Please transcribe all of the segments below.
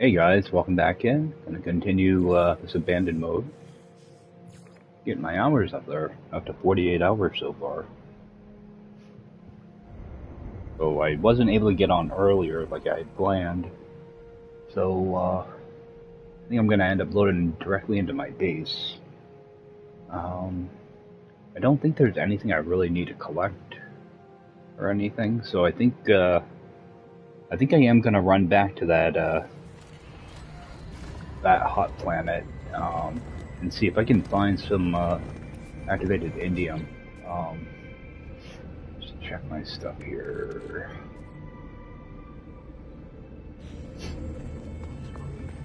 Hey guys, welcome back in. Gonna continue this abandoned mode. Getting my hours up there, up to 48 hours so far. So I wasn't able to get on earlier like I had planned. So I think I'm gonna end up loading directly into my base. I don't think there's anything I really need to collect or anything. So I think I am gonna run back to that hot planet and see if I can find some activated indium. Just check my stuff here.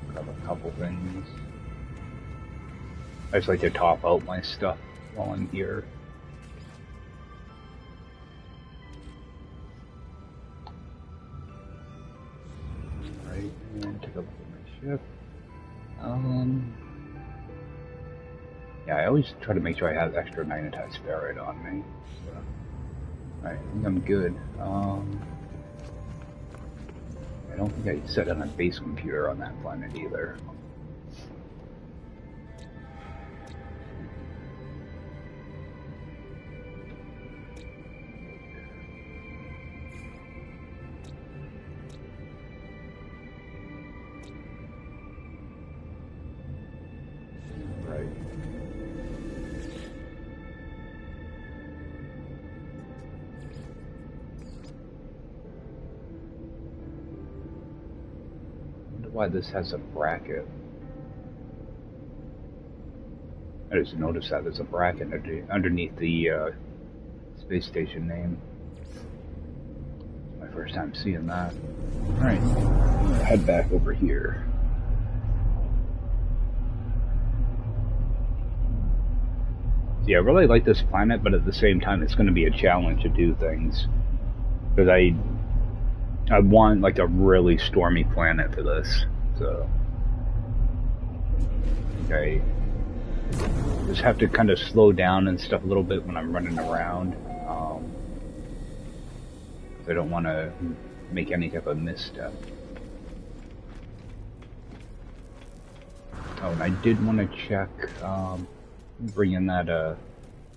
Grab a couple things. I just like to top out my stuff while I'm here. Right, and take a look at my ship. Yeah, I always try to make sure I have extra magnetized ferrite on me. So, alright, I think I'm good. I don't think I set on a base computer on that planet either. Why this has a bracket. I just noticed that there's a bracket underneath the space station name. It's my first time seeing that. Alright, head back over here. Yeah, I really like this planet, but at the same time it's going to be a challenge to do things. Because I want like a really stormy planet for this, so I just have to kind of slow down and stuff a little bit when I'm running around. I don't want to make any type of misstep. Oh, and I did want to check, bring in that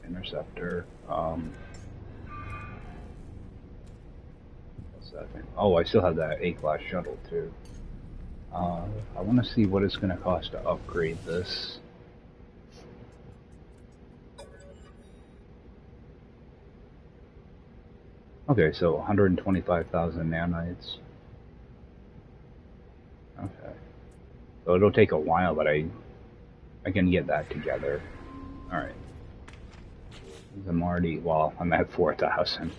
Interceptor. Oh, I still have that A-class shuttle too. I want to see what it's going to cost to upgrade this. Okay, so 125,000 nanites. Okay. So it'll take a while, but I can get that together. Alright. I'm already, well, I'm at 4,000.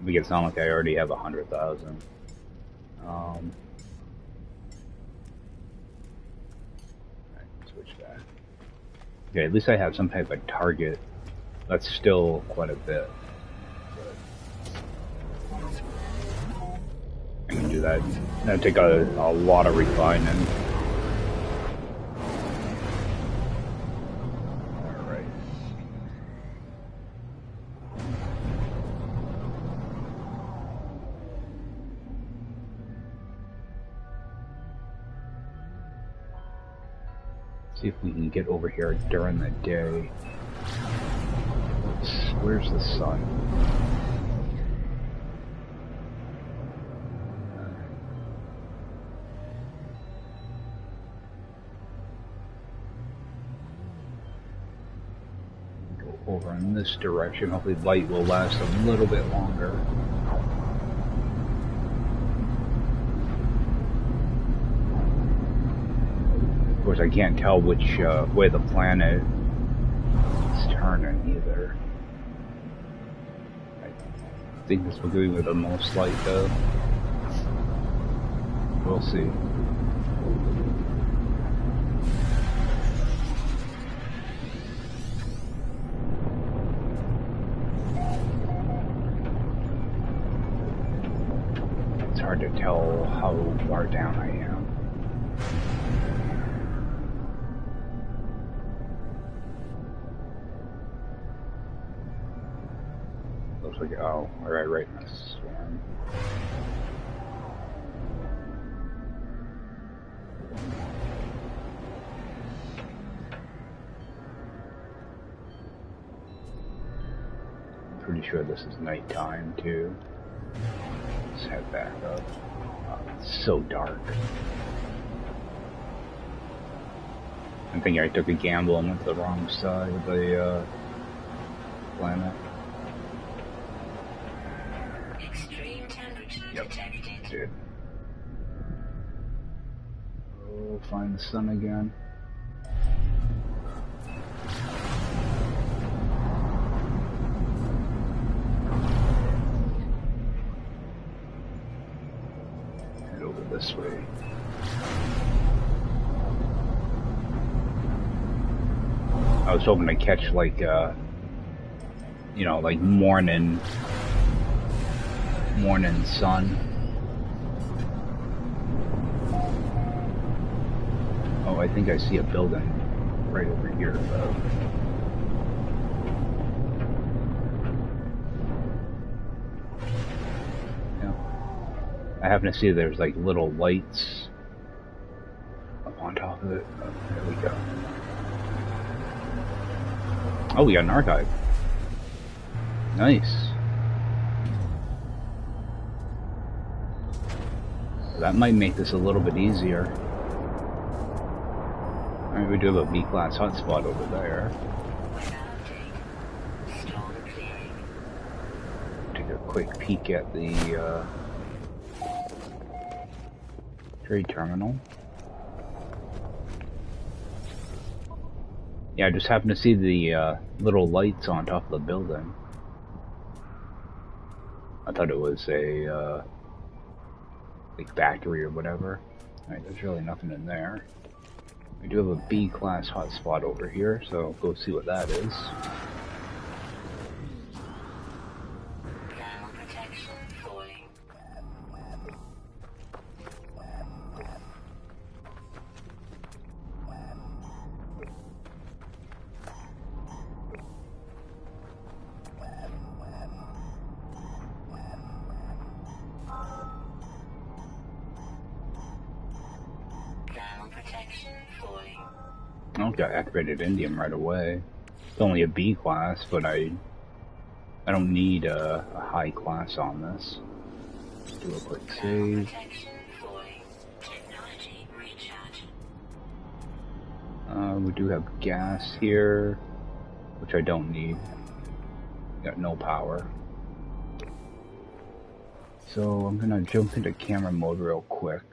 Make it sound like I already have 100,000. Switch that. Okay, at least I have some type of target. That's still quite a bit. I can do that. That'll take a lot of refining. Alright. See if we can get over here during the day. Where's the sun? Over in this direction. Hopefully light will last a little bit longer. Of course, I can't tell which way the planet is turning either. I think this will give me the most light though. We'll see. Hard to tell how far down I am. Looks like, oh, right in the swarm. pretty sure this is nighttime too. Let's head back up. Oh, it's so dark. I think I took a gamble and went to the wrong side of the planet. Extreme temperature detected. Dude. Oh, find the sun again. Head over this way. I was hoping to catch like you know, like morning sun. Oh, I think I see a building right over here though. Yeah. I happen to see there's like little lights up on top of it. Oh, there we go. Oh, we got an archive. Nice. That might make this a little bit easier. Alright, we do have a B-class hotspot over there. Take a quick peek at the trade terminal. Yeah, I just happened to see the little lights on top of the building. I thought it was a like factory or whatever. Alright, there's really nothing in there. We do have a B-class hotspot over here, so go see what that is. Okay, I activated Indium right away. It's only a B class, but I don't need a high class on this. Do a quick save. We do have gas here, which I don't need. Got no power. So I'm gonna jump into camera mode real quick.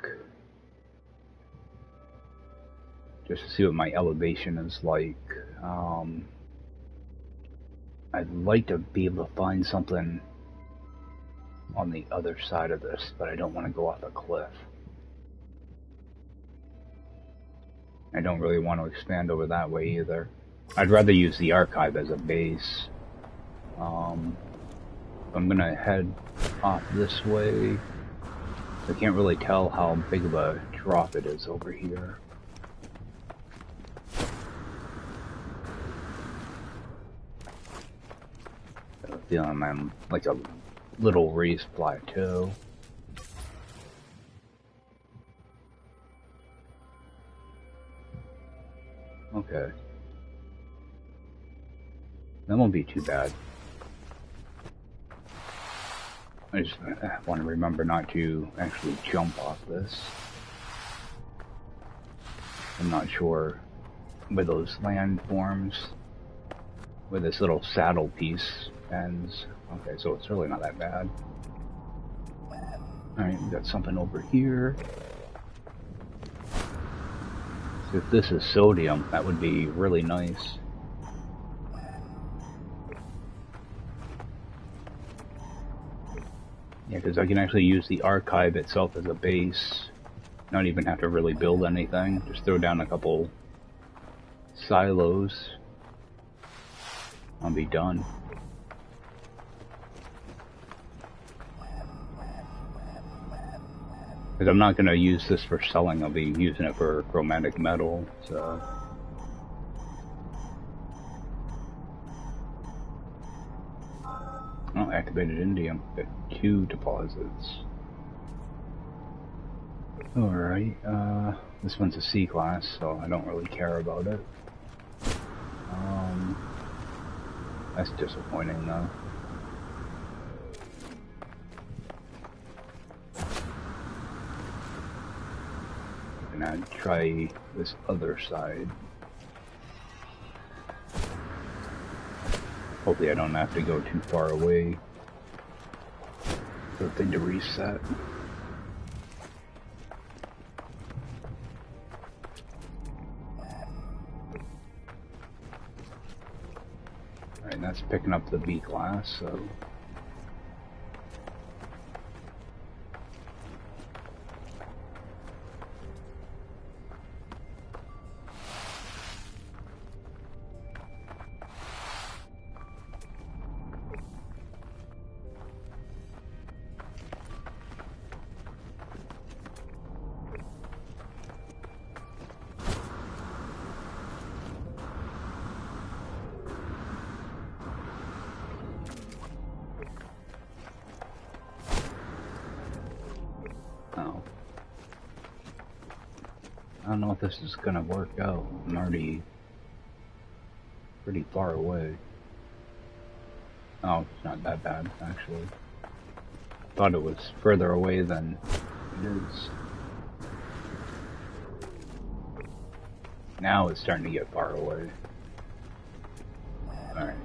Just to see what my elevation is like. I'd like to be able to find something on the other side of this, but I don't want to go off a cliff. I don't really want to expand over that way either. I'd rather use the archive as a base. I'm gonna head off this way. I can't really tell how big of a drop it is over here. Feeling I'm like a little raised plateau. Okay. That won't be too bad. I just want to remember not to actually jump off this. I'm not sure where those landforms, where this little saddle piece ends. Okay, so it's really not that bad. Alright, we got something over here. So if this is sodium, that would be really nice. Yeah, because I can actually use the archive itself as a base. Not even have to really build anything. Just throw down a couple silos. I'll be done. Because I'm not going to use this for selling, I'll be using it for chromatic metal, so... Oh, activated indium. Got 2 deposits. Alright, this one's a C class, so I don't really care about it. That's disappointing though. And I'd try this other side. Hopefully I don't have to go too far away for the thing to reset. Alright, and that's picking up the B class, so... Oh. I don't know if this is gonna work out. I'm already pretty far away. Oh, it's not that bad, actually. Thought it was further away than it is. Now it's starting to get far away. Alright.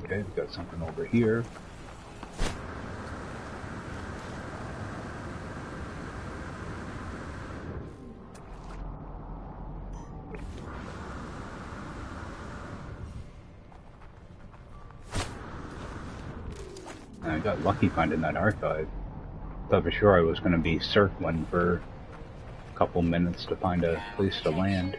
Okay, we've got something over here. And I got lucky finding that archive. Thought for sure I was going to be circling for a couple minutes to find a place to land.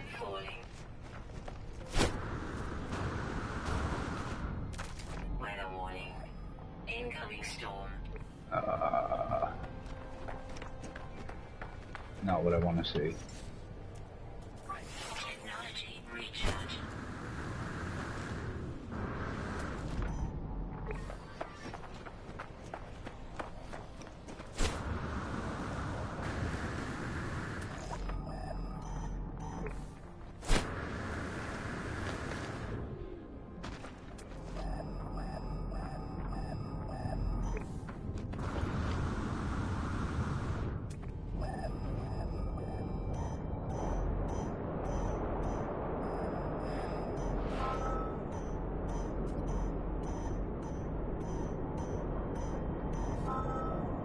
Not what I want to see. Technology recharge.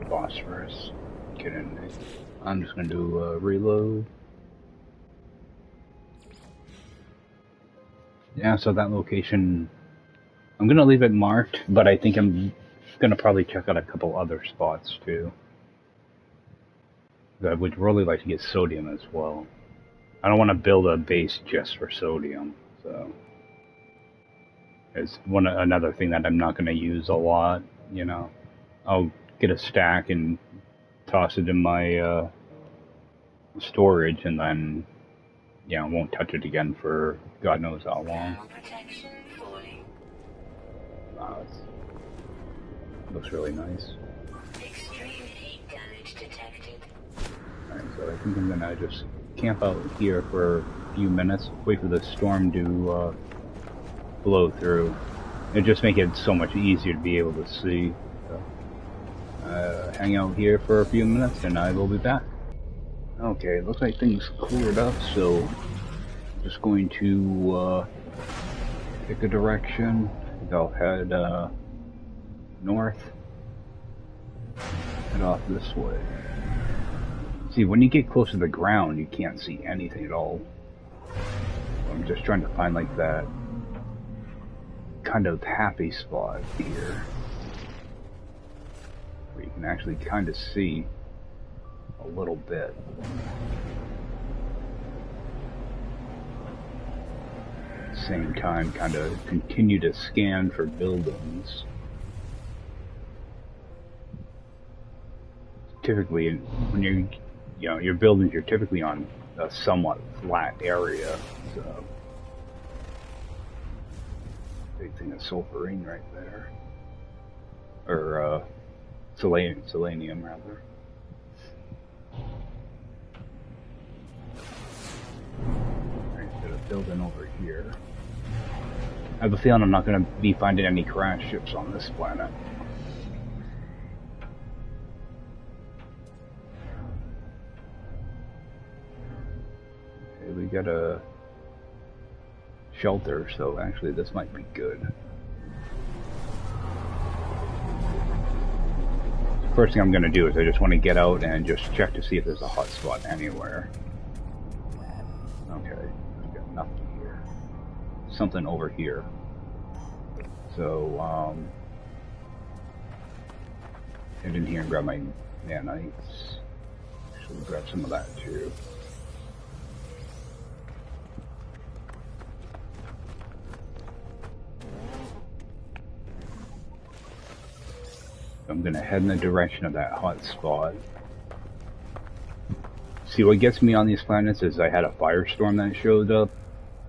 Phosphorus. Get in there. I'm just gonna do a reload. Yeah, so that location, I'm gonna leave it marked, but I think I'm gonna probably check out a couple other spots too. I would really like to get sodium as well. I don't want to build a base just for sodium, so it's another thing that I'm not gonna use a lot. You know, I'll get a stack and toss it in my storage, and then I won't touch it again for God knows how long. Wow, it looks really nice. Extreme heat damage detected. Alright, so I think I'm gonna just camp out here for a few minutes, wait for the storm to blow through. It'll just make it so much easier to be able to see. Hang out here for a few minutes and I will be back. Okay, looks like things cleared up, so I'm just going to pick a direction. I think I'll head north, head off this way. See, when you get close to the ground, you can't see anything at all. I'm just trying to find like that kind of happy spot here, where you can actually kind of see a little bit. At the same time, kind of continue to scan for buildings. Typically, when your buildings, you're typically on a somewhat flat area, so something that's sulfurine right there. Or, selenium, rather. Alright, got a building over here. I have a feeling I'm not going to be finding any crash ships on this planet. Okay, we got a shelter, so actually this might be good. First thing I'm going to do is I just want to get out and just check to see if there's a hot spot anywhere. Okay, we've got nothing here. Something over here. So, head in here and grab my nanites. Actually, grab some of that too. I'm gonna head in the direction of that hot spot. See, what gets me on these planets is I had a firestorm that showed up,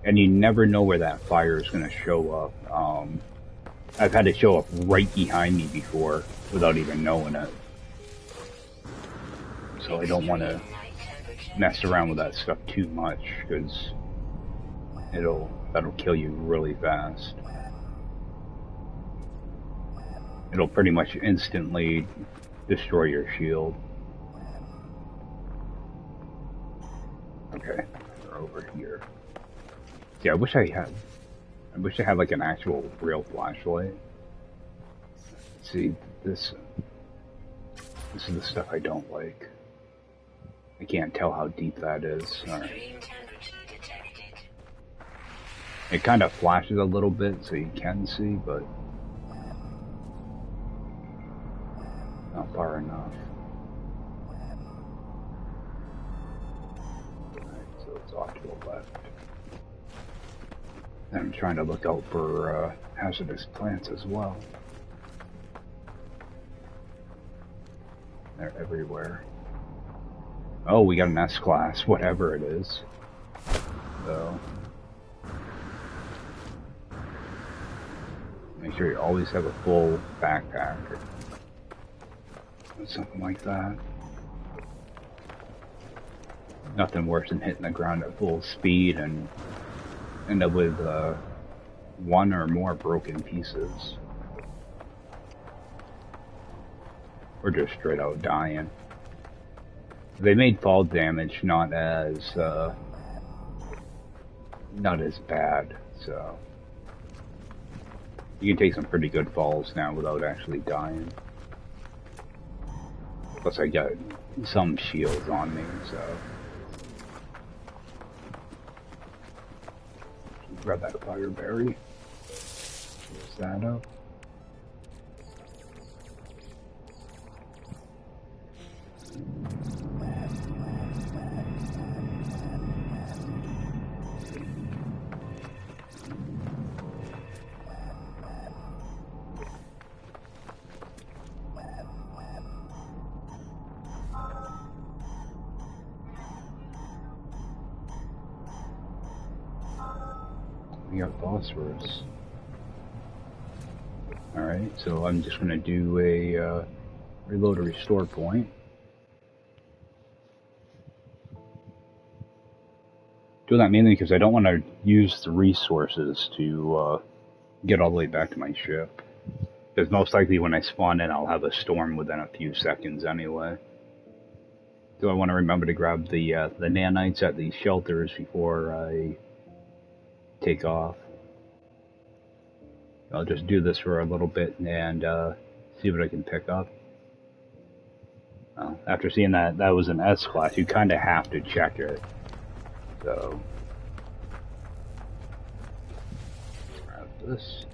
and you never know where that fire is gonna show up. I've had it show up right behind me before without even knowing it. So I don't want to mess around with that stuff too much, because that'll kill you really fast. It'll pretty much instantly destroy your shield. Okay, we're over here. Yeah, I wish I had like an actual real flashlight. See, this is the stuff I don't like. I can't tell how deep that is. Alright. It kind of flashes a little bit so you can see, but not far enough. Alright, so it's off to the left. I'm trying to look out for hazardous plants as well. They're everywhere. Oh, we got an S-class, whatever it is. So, make sure you always have a full backpack or something like that. Nothing worse than hitting the ground at full speed and end up with one or more broken pieces. Or just straight out dying. They made fall damage not as bad, so you can take some pretty good falls now without actually dying. Plus I got some shields on me, so grab that fire berry. Use that up. We got phosphorus. Alright, so I'm just going to do a reload a restore point. Do that mainly because I don't want to use the resources to get all the way back to my ship. Because most likely when I spawn in, I'll have a storm within a few seconds anyway. So I want to remember to grab the nanites at these shelters before I take off. I'll just do this for a little bit and see what I can pick up. Well, after seeing that was an S-class, you kind of have to check it. So, grab this.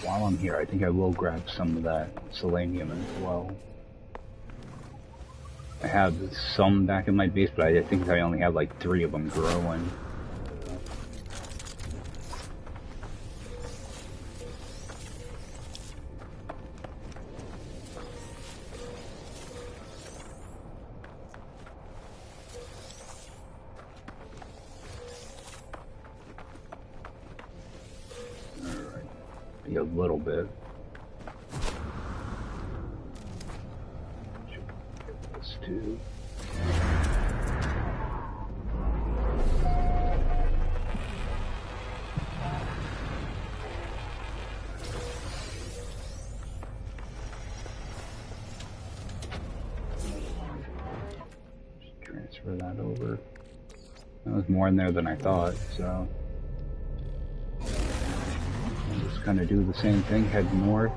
While I'm here, I think I will grab some of that selenium as well. I have some back in my base, but I think I only have like 3 of them growing. a little bit. Should get this too. Just transfer that over. There was more in there than I thought, so I'm just gonna do the same thing, head north.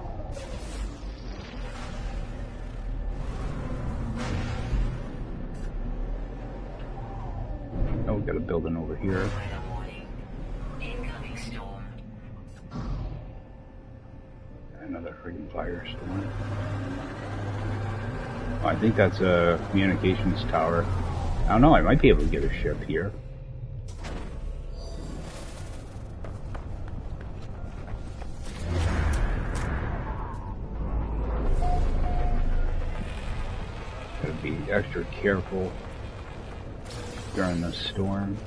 Oh, we got a building over here. Incoming storm. Another friggin' firestorm. Oh, I think that's a communications tower. I don't know, I might be able to get a ship here. Gotta be extra careful during the storm.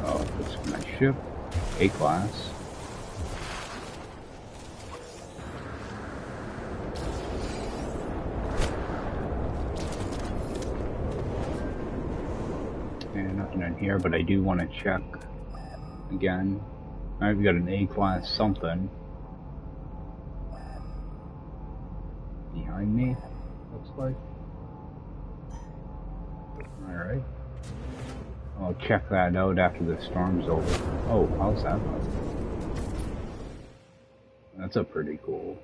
Oh, this is my ship. A-class. And nothing in here, but I do want to check again. I've got an A-class something behind me, looks like. Alright. I'll check that out after the storm's over. Oh, how's that look? That's a pretty cool.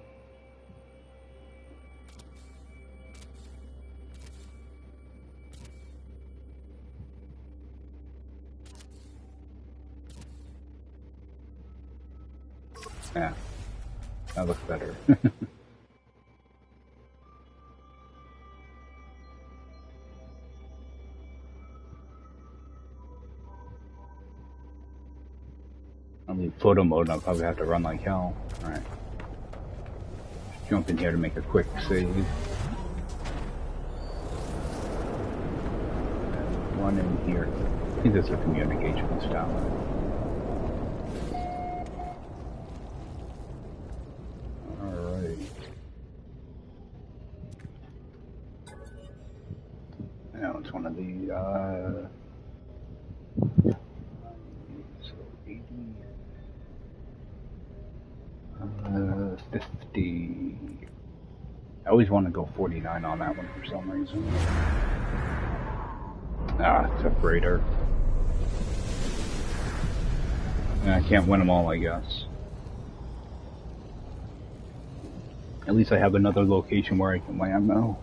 Yeah, that looks better. I'll leave photo mode and I'll probably have to run like hell. Alright. Jump in here to make a quick save. One in here. I think that's a communications tower. Alright. Now it's one of the, so 80. 50. I always want to go 49 on that one for some reason. Ah, it's a freighter. I can't win them all, I guess. At least I have another location where I can land now.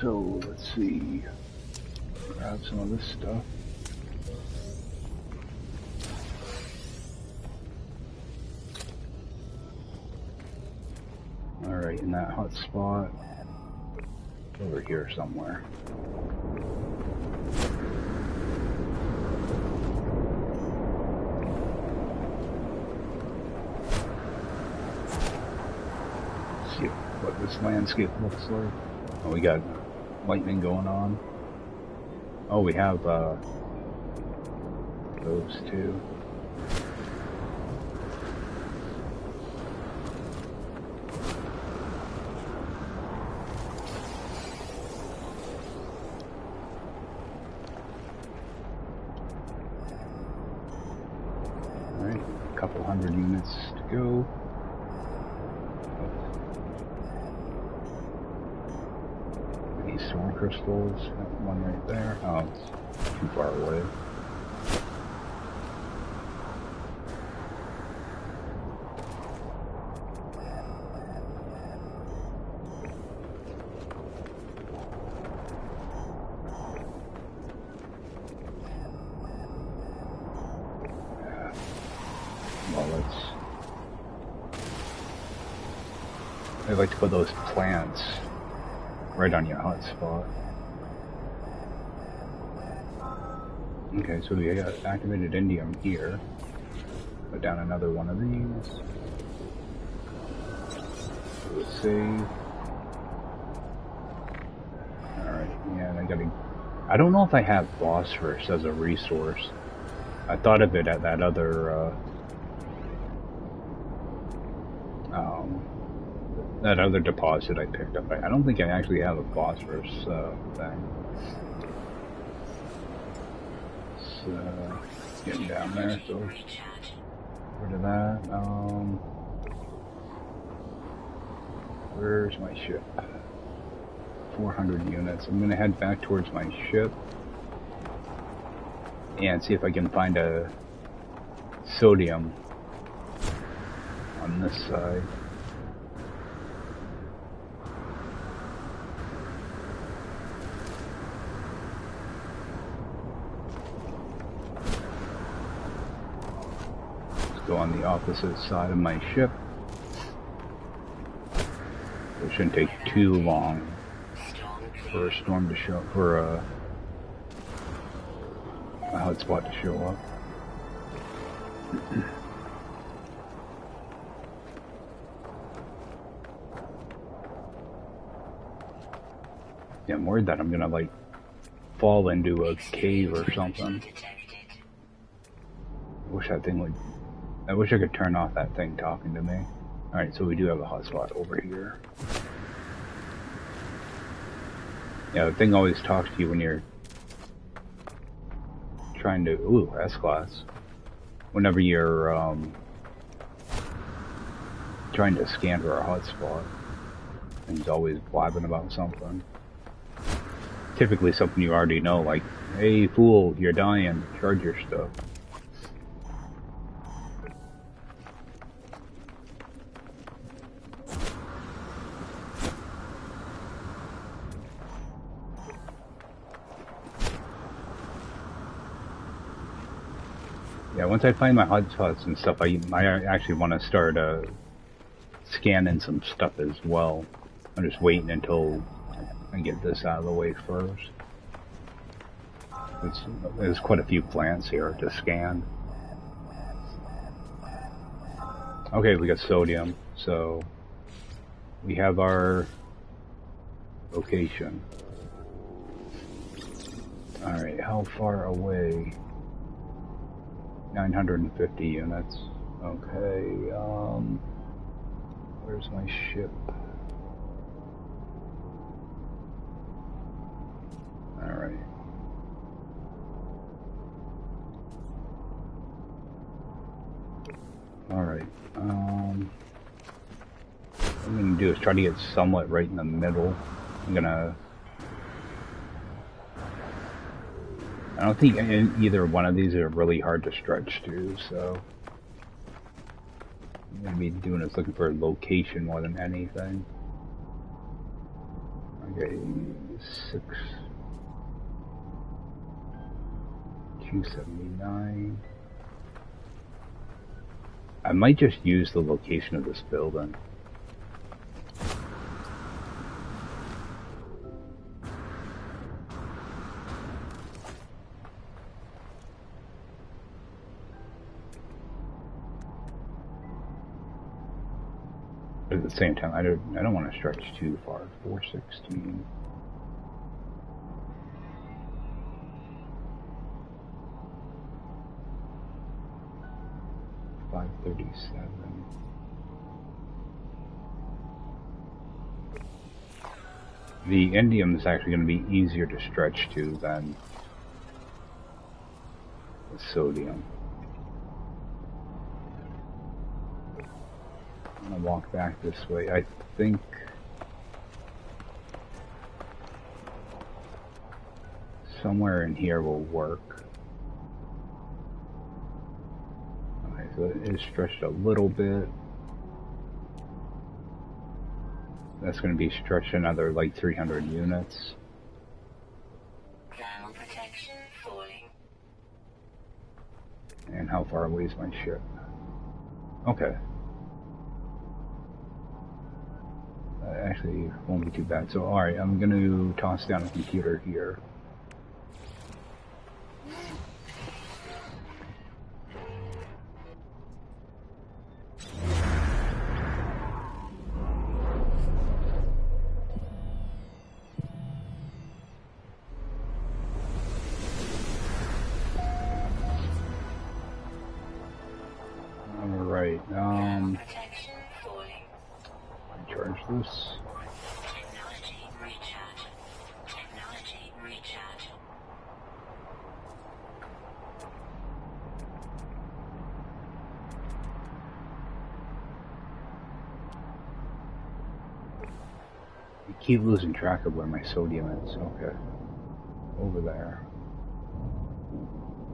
So, let's see. Grab some of this stuff. Alright, in that hot spot. Over here somewhere. Let's see what this landscape looks like. Oh, we got lightning going on. Oh, we have those two. Alright, a couple hundred units to go. Storm crystals, one right there. Oh, it's too far away. Yeah. Well, I like to put those plants right on your hot spot. Okay, so we got activated indium here. Put down another one of these. Do a save. Alright, yeah, I don't know if I have phosphorus as a resource. I thought of it at that other, that other deposit I picked up. I don't think I actually have a phosphorus, thing. So, getting down there, so rid of that. Where's my ship? 400 units. I'm gonna head back towards my ship and see if I can find a sodium on this side. Let's go on the opposite side of my ship. It shouldn't take too long for a storm to show, for a hotspot to show up. Yeah, I'm worried that I'm gonna like fall into a cave or something. I wish I could turn off that thing talking to me. Alright, so we do have a hotspot over here. Yeah, the thing always talks to you when you're trying to... Ooh, S-Class. Whenever you're trying to scan for a hotspot. Thing's always blabbing about something. Typically something you already know, like, hey fool, you're dying, charge your stuff. Yeah, once I find my hotspots and stuff, I actually want to start scanning some stuff as well. I'm just waiting until I get this out of the way first. There's quite a few plants here to scan. Okay, we got sodium, so we have our location. Alright, how far away? 950 units. Okay, where's my ship? Alright. Alright, what I'm gonna do is try to get somewhat right in the middle. I don't think either one of these are really hard to stretch to, so I'm gonna be doing is looking for a location more than anything. Okay, 279. I might just use the location of this building. But at the same time, I don't want to stretch too far. 416. The indium is actually going to be easier to stretch to than the sodium. I'm going to walk back this way. I think somewhere in here will work. Okay, so it is stretched a little bit. That's going to be stretched another like 300 units. Thermal protection falling. And how far away is my ship? Okay. That actually won't be too bad. So, alright, I'm going to toss down a computer here. Alright, Protection falling. charge this. Technology recharge. Technology recharge. I keep losing track of where my sodium is. Okay. Over there.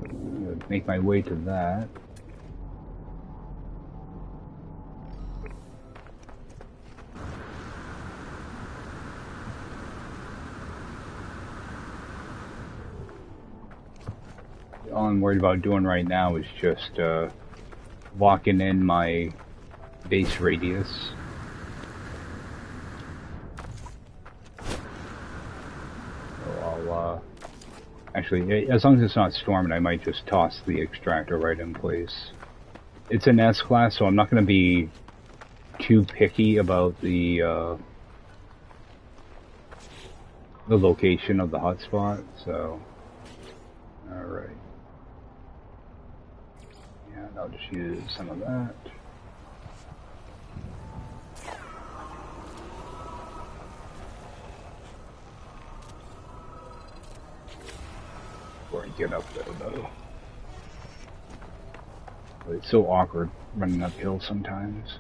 I'm gonna make my way to that. All I'm worried about doing right now is just locking in my base radius. So I'll actually, as long as it's not storming, I might just toss the extractor right in place. It's an S class, so I'm not going to be too picky about the location of the hotspot. So, all right. Yeah, I'll just use some of that. Before I get up there, though. It's so awkward running uphill sometimes.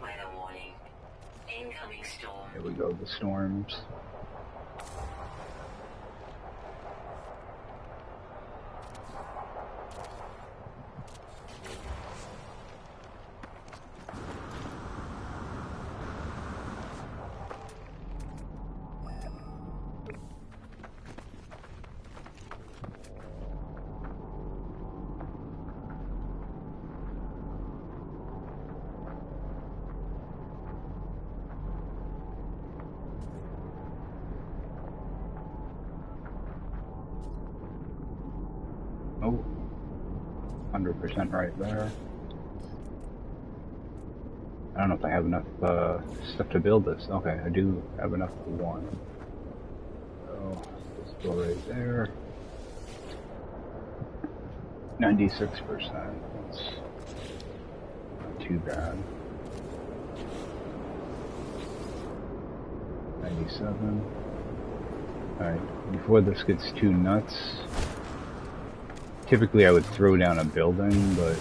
Weather warning. Incoming storm. Here we go, the storms. Oh, 100% right there. I don't know if I have enough stuff to build this. Okay, I do have enough for one. So, let's go right there. 96%. That's not too bad. 97. Alright, before this gets too nuts, typically I would throw down a building, but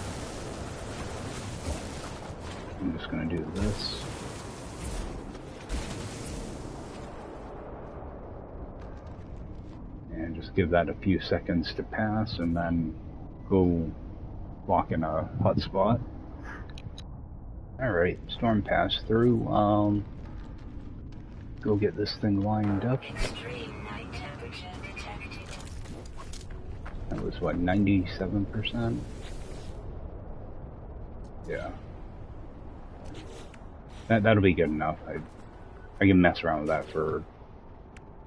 I'm just going to do this. And just give that a few seconds to pass and then go lock in a hotspot. Alright, storm passed through. Go get this thing lined up. Extreme night temperature detected. That was what, 97%? Yeah. That'll be good enough. I can mess around with that for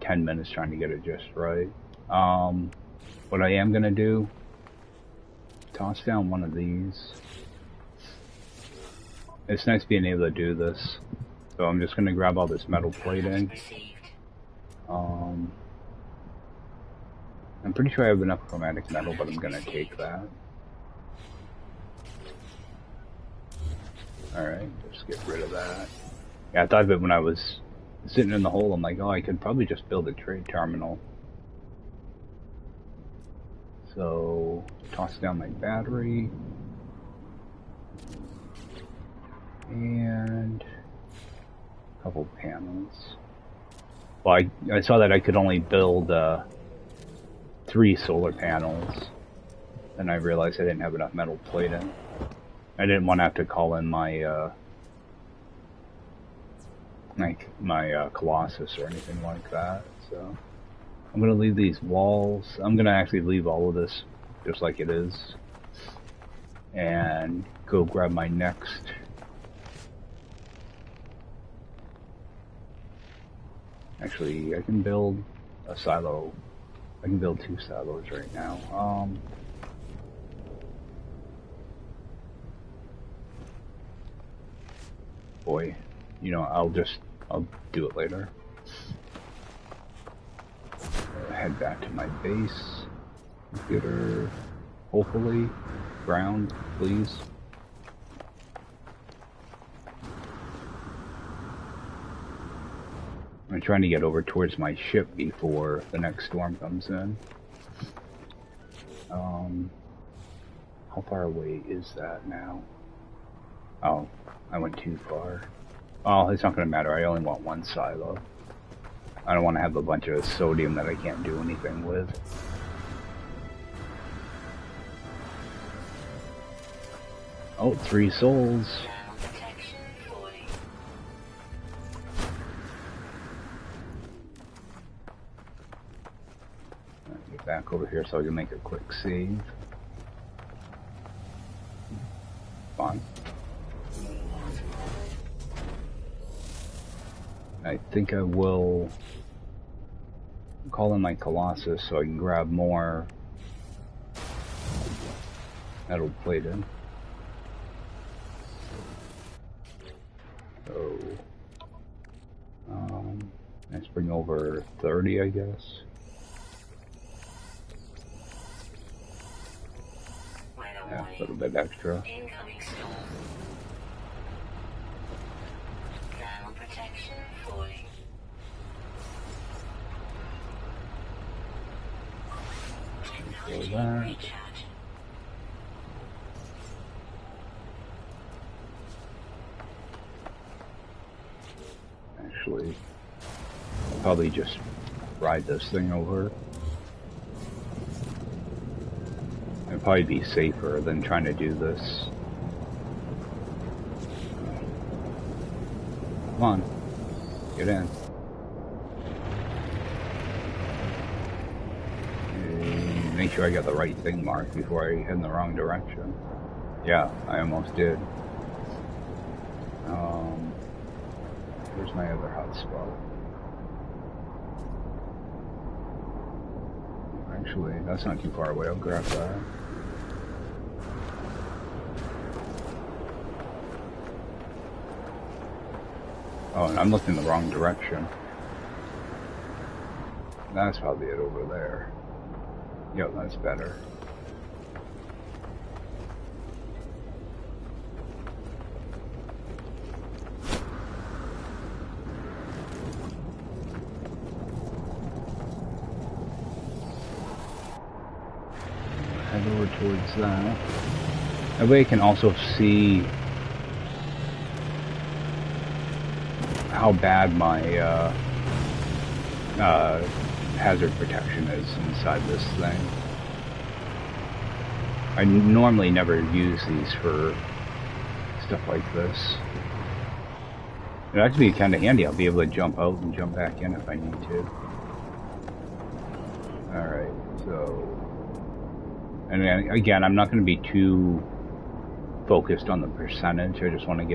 10 minutes trying to get it just right. What I am gonna do, toss down one of these. It's nice being able to do this. So I'm just gonna grab all this metal plating. I'm pretty sure I have enough chromatic metal, but I'm gonna take that. Alright, just get rid of that. Yeah, I thought of it when I was sitting in the hole. I'm like, oh, I could probably just build a trade terminal. So, toss down my battery. And a couple panels. Well, I saw that I could only build 3 solar panels. Then I realized I didn't have enough metal plating. I didn't want to have to call in my Colossus or anything like that. So I'm gonna leave these walls. I'm gonna actually leave all of this just like it is, and go grab my next. Actually, I can build a silo. I can build 2 silos right now. Boy, you know, I'll do it later. Head back to my base. Computer, hopefully. Ground, please. I'm trying to get over towards my ship before the next storm comes in. How far away is that now? Oh, I went too far. Oh, it's not going to matter. I only want one silo. I don't want to have a bunch of sodium that I can't do anything with. Oh, 3 souls. Get back over here so I can make a quick save. Fine. I think I will call in my Colossus so I can grab more metal plated. So, let's bring over 30, I guess. Yeah, a little bit extra. Incoming storm. Ground protection fully. Technology recharge. Actually, I'll probably just ride this thing over. It'd probably be safer than trying to do this. Come on, get in. And make sure I got the right thing marked before I head in the wrong direction. Yeah, I almost did. Where's my other hotspot? Actually, that's not too far away. I'll grab that. Oh, and I'm looking the wrong direction. That's probably it over there. Yep, that's better. Head over towards that. That way I can also see how bad my hazard protection is inside this thing. I normally never use these for stuff like this. It'd actually be kind of handy. I'll be able to jump out and jump back in if I need to. Alright, so... And again, I'm not going to be too focused on the percentage. I just want to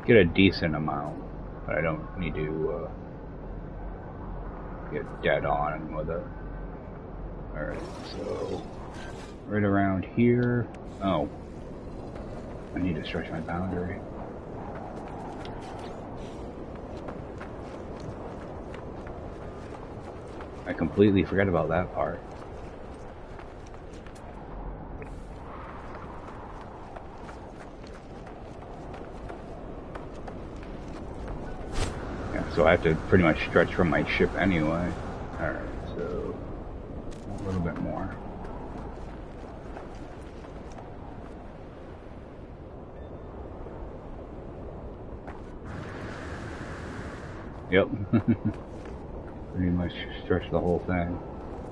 get a decent amount, but I don't need to get dead on with it. Alright, so right around here. Oh, I need to stretch my boundary. I completely forgot about that part. So I have to pretty much stretch from my ship anyway. Alright, so a little bit more. Yep. Pretty much stretch the whole thing.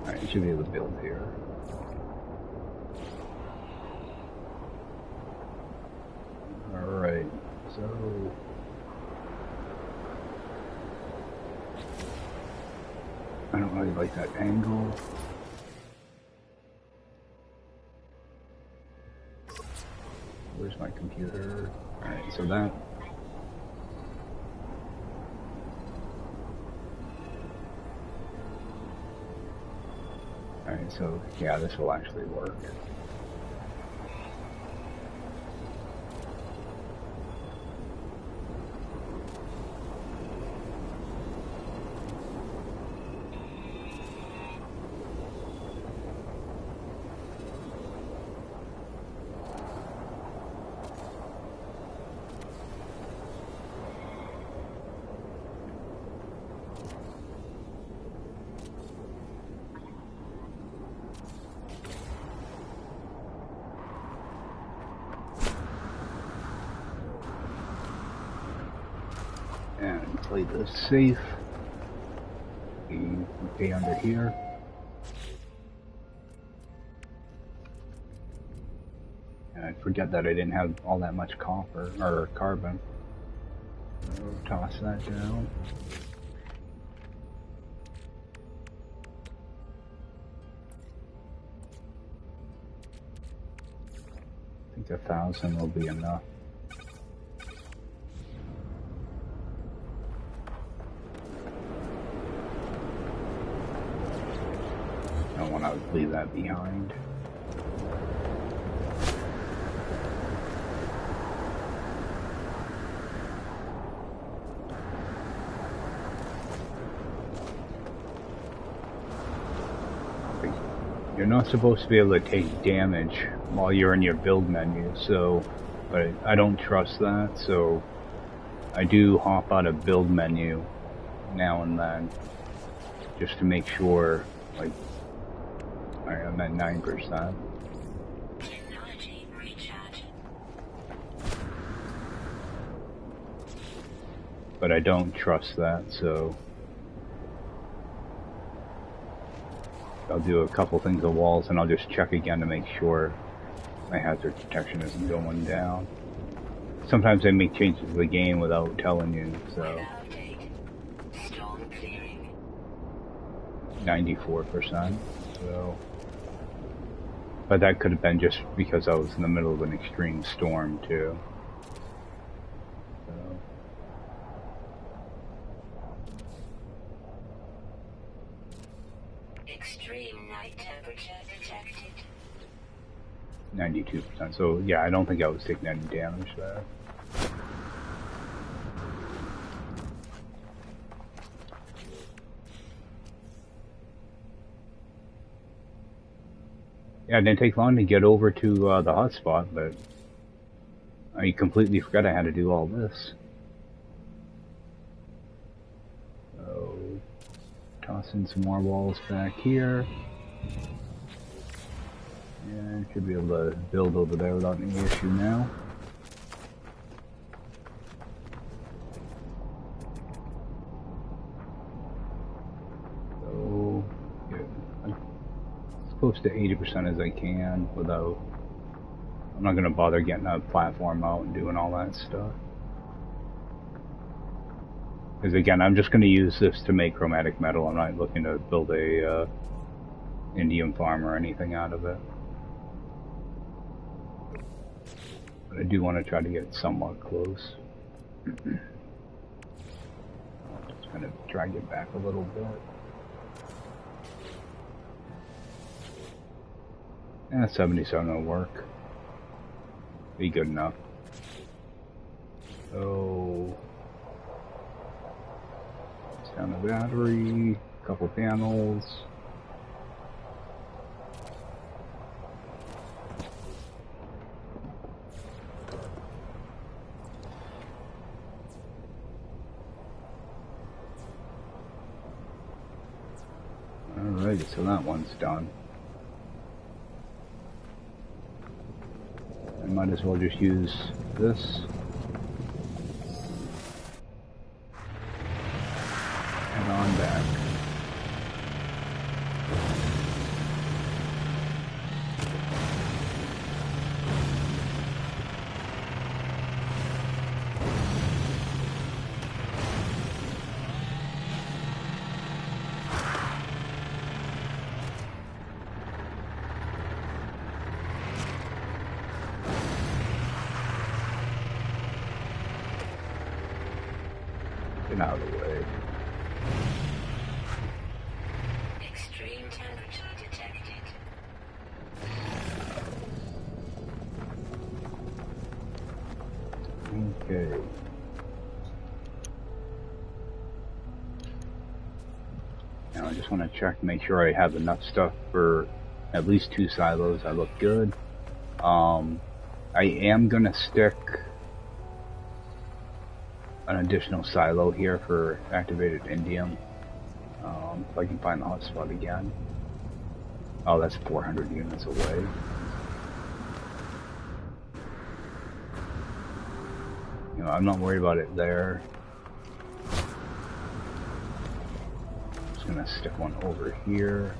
Alright, you should be able to build here. Alright, so... I don't really like that angle. Where's my computer? Alright, so that... Alright, so yeah, this will actually work. And play this safe. We pay under here. And I forget that I didn't have all that much copper or carbon. So toss that down. I think 1,000 will be enough. I don't want to leave that behind. You're not supposed to be able to take damage while you're in your build menu, so, but I don't trust that, so I do hop out of build menu now and then, just to make sure, like, alright, I'm at 9%. Technology recharge. But I don't trust that, so I'll do a couple things on walls and I'll just check again to make sure my hazard detection isn't going down. Sometimes they make changes to the game without telling you, so 94%, so, but that could have been just because I was in the middle of an extreme storm too. So. 92%. So yeah, I don't think I was taking any damage there. Yeah, it didn't take long to get over to the hotspot, but I completely forgot I had to do all this. So, toss in some more walls back here. And should be able to build over there without any issue now. So, yeah, as close to 80% as I can without, I'm not going to bother getting a platform out and doing all that stuff. Because again, I'm just going to use this to make chromatic metal. I'm not looking to build a indium farm or anything out of it. But I do want to try to get somewhat close. Just going to drag it back a little bit. Yeah, 77 will work. Be good enough. So, it's down the battery, couple panels. Alrighty, so that one's done. I might as well just use this. Head on back. Get out of the way. Extreme temperature detected. Okay. Now I just want to check, make sure I have enough stuff for at least 2 silos. I look good. I am gonna stick an additional silo here for activated indium. If I can find the hotspot again. Oh, that's 400 units away. You know, I'm not worried about it there. gonna stick one over here.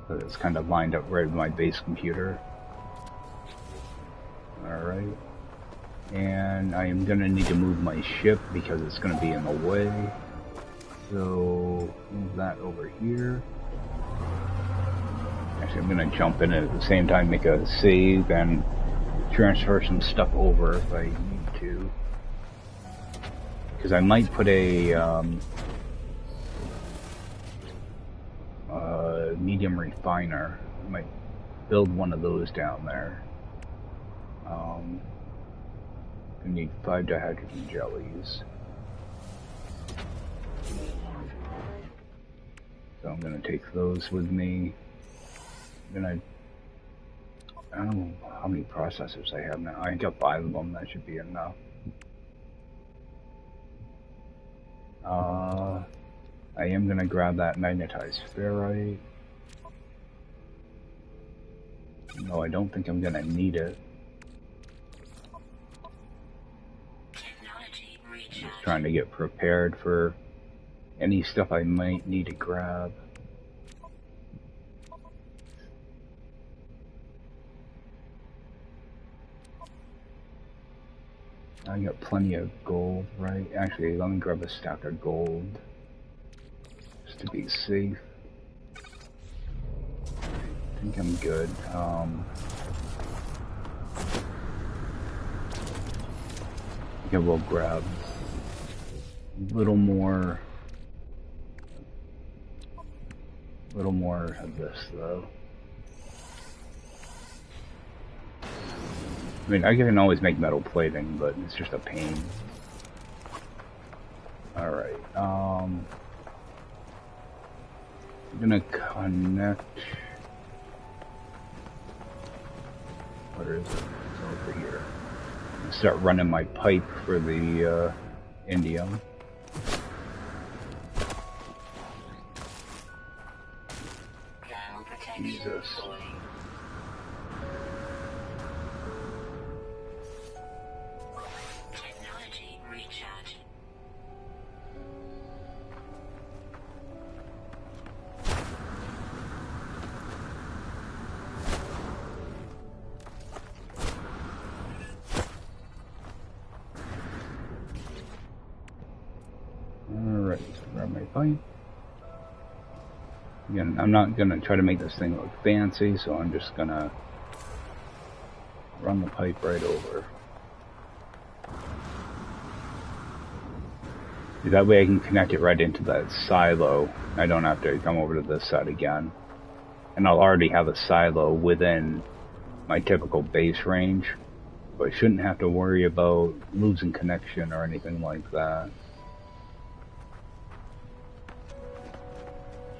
So it's kind of lined up right with my base computer. Alright. And I am gonna need to move my ship because it's gonna be in the way. So move that over here. Actually, I'm gonna jump in at the same time, make a save, and transfer some stuff over if I need to. Because I might put a medium refiner. I might build one of those down there. I need 5 dihydrogen jellies. So I'm gonna take those with me. Then I don't know how many processors I have now. I got 5 of them, that should be enough. I am gonna grab that magnetized ferrite. No, I don't think I'm gonna need it. I'm just trying to get prepared for any stuff I might need to grab. I got plenty of gold, right? Actually, let me grab a stack of gold. Just to be safe. I think I'm good. I think we'll grab a little more of this, though. I mean, I can always make metal plating, but it's just a pain. Alright, I'm gonna connect... Where is it? It's over here. I'm gonna start running my pipe for the indium. Jesus. Technology recharge. Alright, so grab my pipe. Again, I'm not gonna try to make this thing look fancy, so I'm just gonna run the pipe right over. That way I can connect it right into that silo. I don't have to come over to this side again. And I'll already have a silo within my typical base range, so I shouldn't have to worry about losing connection or anything like that.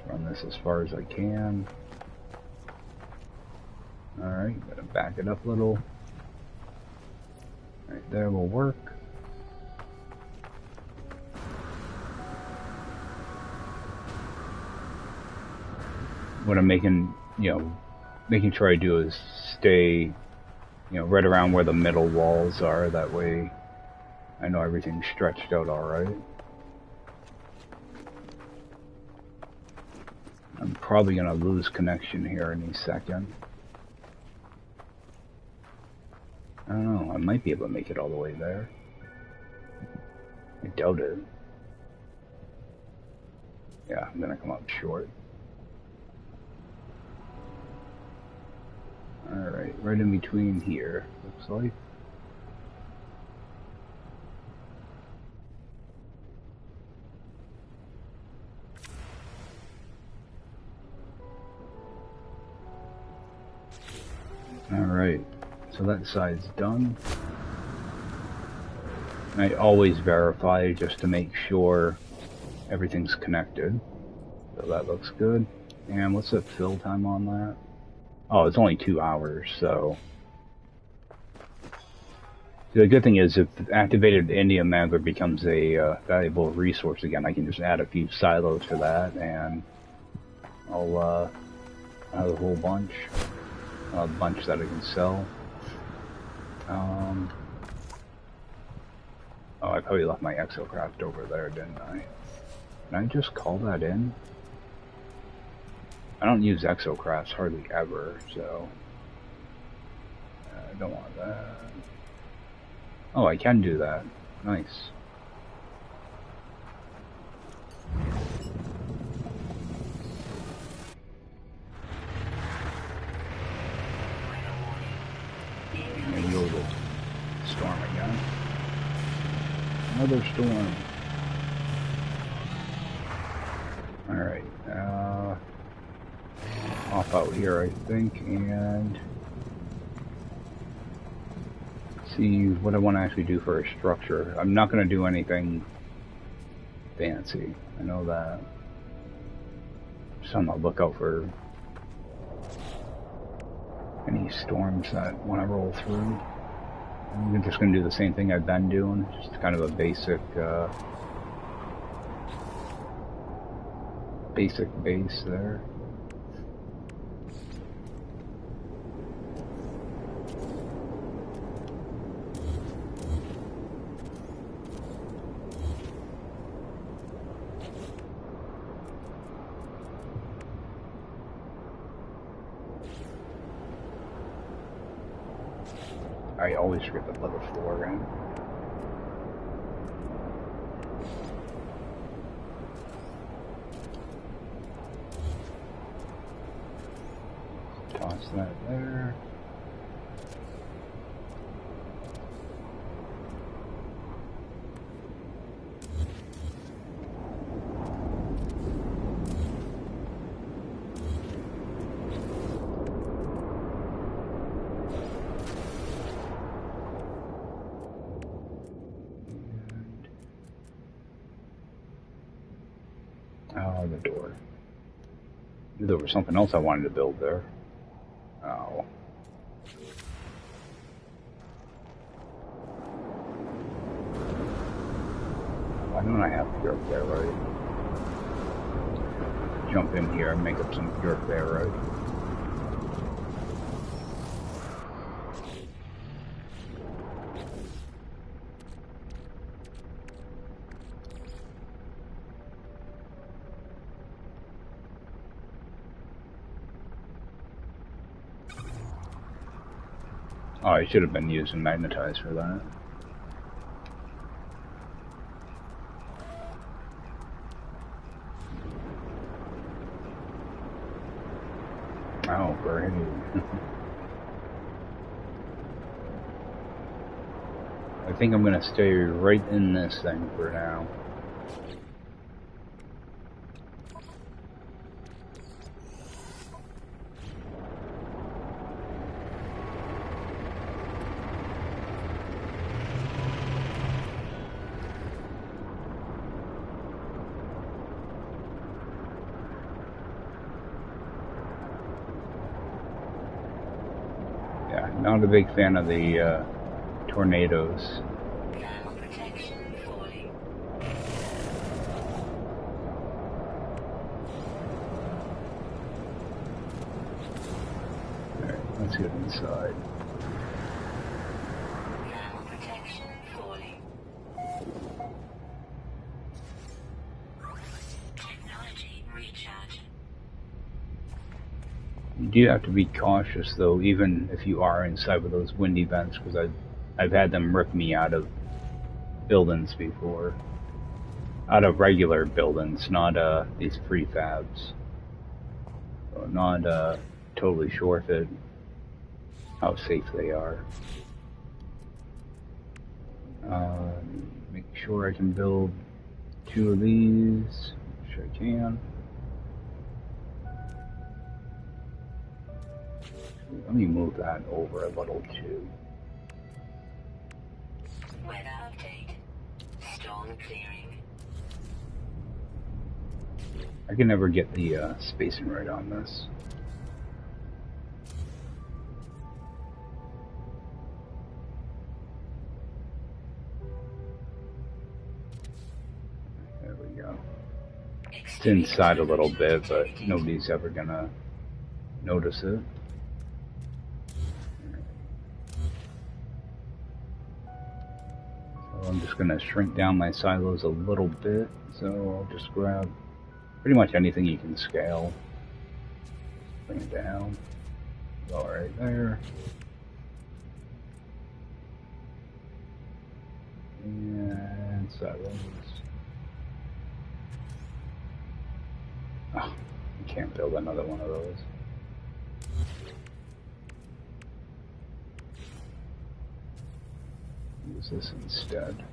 Run this as far as I can. Alright, gotta back it up a little. Right there will work. What I'm making sure I do is stay, right around where the middle walls are. That way I know everything's stretched out alright. I'm probably going to lose connection here any second. I don't know, I might be able to make it all the way there. I doubt it. Yeah, I'm going to come up short. Alright, right in between here, looks like. Alright, so that side's done. I always verify just to make sure everything's connected. So that looks good. And what's the fill time on that? Oh, it's only 2 hours, so... The good thing is, if activated indium magma becomes a valuable resource again, I can just add a few silos to that, and I'll have a whole bunch. A bunch that I can sell. Oh, I probably left my exocraft over there, didn't I? Can I just call that in? I don't use exocrafts hardly ever, so I don't want that. Oh, I can do that. Nice. Maybe go to storm again. Another storm. Alright, off out here, I think, and see what I want to actually do for a structure. I'm not going to do anything fancy. I know that. Just on the lookout for any storms that want to roll through. I'm just going to do the same thing I've been doing, just kind of a basic base there. I always forget to put the floor in. Toss that there. Oh, the door. There was something else I wanted to build there. Oh. Why don't I have pure ferrite? Jump in here and make up some pure ferrite. Oh, I should have been using magnetize for that. Oh, great. I think I'm gonna stay right in this thing for now. Not a big fan of the tornadoes. Thermal protection falling. Alright, let's get inside. Thermal protection falling. Technology recharging. You do have to be cautious, though, even if you are inside with those windy vents, because I've had them rip me out of buildings before. Out of regular buildings, not these prefabs. So not totally sure if how safe they are. Make sure I can build 2 of these, which I can. Let me move that over a little too. Weather update. Storm clearing. I can never get the spacing right on this. There we go. It's inside a little bit, but nobody's ever gonna notice it. So I'm just going to shrink down my silos a little bit, so I'll just grab pretty much anything you can scale. Bring it down. Go right there. And silos. Oh, I can't build another one of those. Use this instead.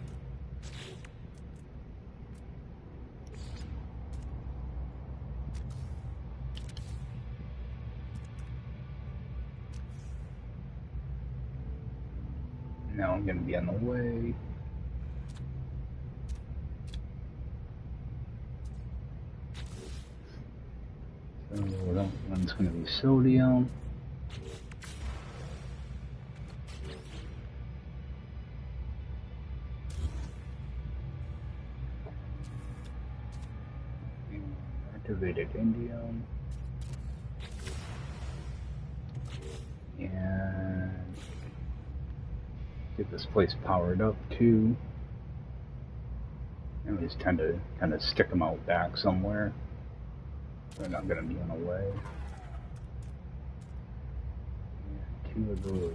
Now I'm going to be on the way. So that one's going to be sodium. And activated indium. And get this place powered up too. And we just tend to kind of stick them out back somewhere. They're not going to be in the way. And 2 of those.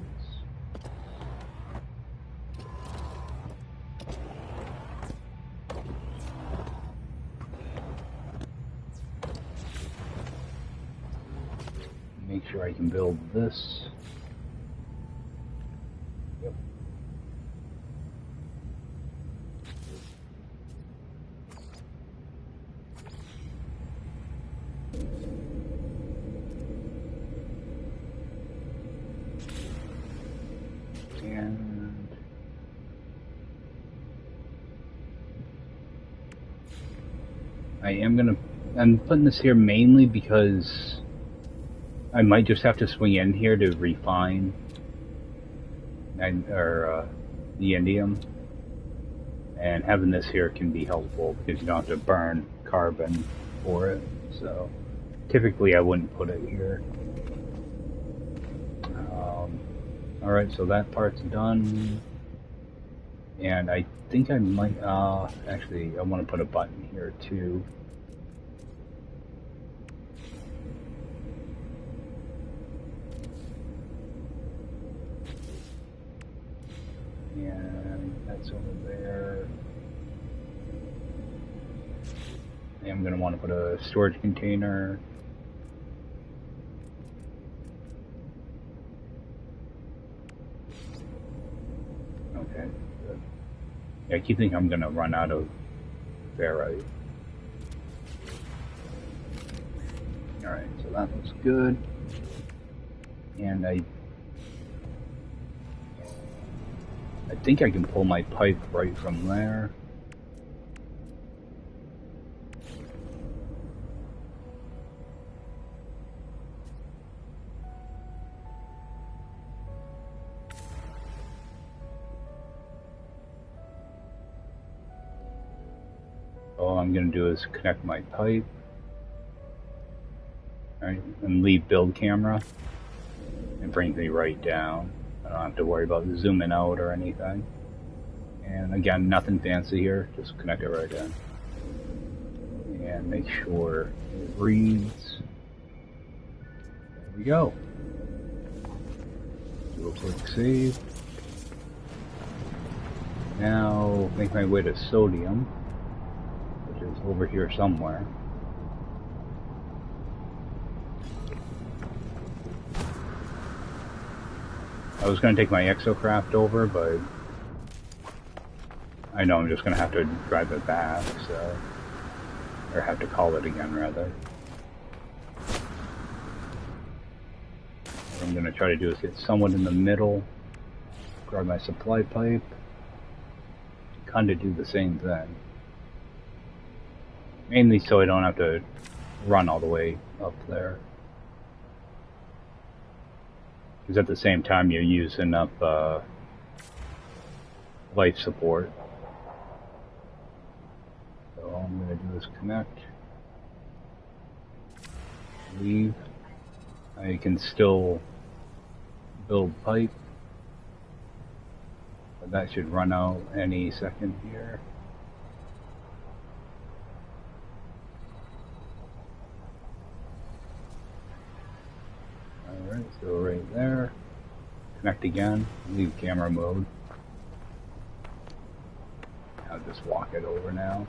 Make sure I can build this. Yep. And I'm putting this here mainly because I might just have to swing in here to refine the indium, and having this here can be helpful because you don't have to burn carbon for it. So typically I wouldn't put it here. Alright, so that part's done, and I think I might, actually I want to put a button here too. And that's over there. And I'm going to want to put a storage container. Okay, good. Yeah, I keep thinking I'm going to run out of ferrite. Alright, so that looks good. And I think I can pull my pipe right from there. All I'm going to do is connect my pipe. Alright, and leave build camera. It brings me right down. I don't have to worry about zooming out or anything. And again, nothing fancy here, just connect it right in. And make sure it reads. There we go. Do a quick save. Now make my way to sodium, which is over here somewhere. I was going to take my exocraft over, but I know I'm just going to have to drive it back, so... or have to call it again, rather. What I'm going to try to do is get somewhat in the middle, grab my supply pipe, kind of do the same thing. Mainly so I don't have to run all the way up there. Because at the same time you're using up life support. So all I'm going to do is connect, leave. I can still build pipe. But that should run out any second here. Alright, so right there. Connect again, leave camera mode. I'll just walk it over now.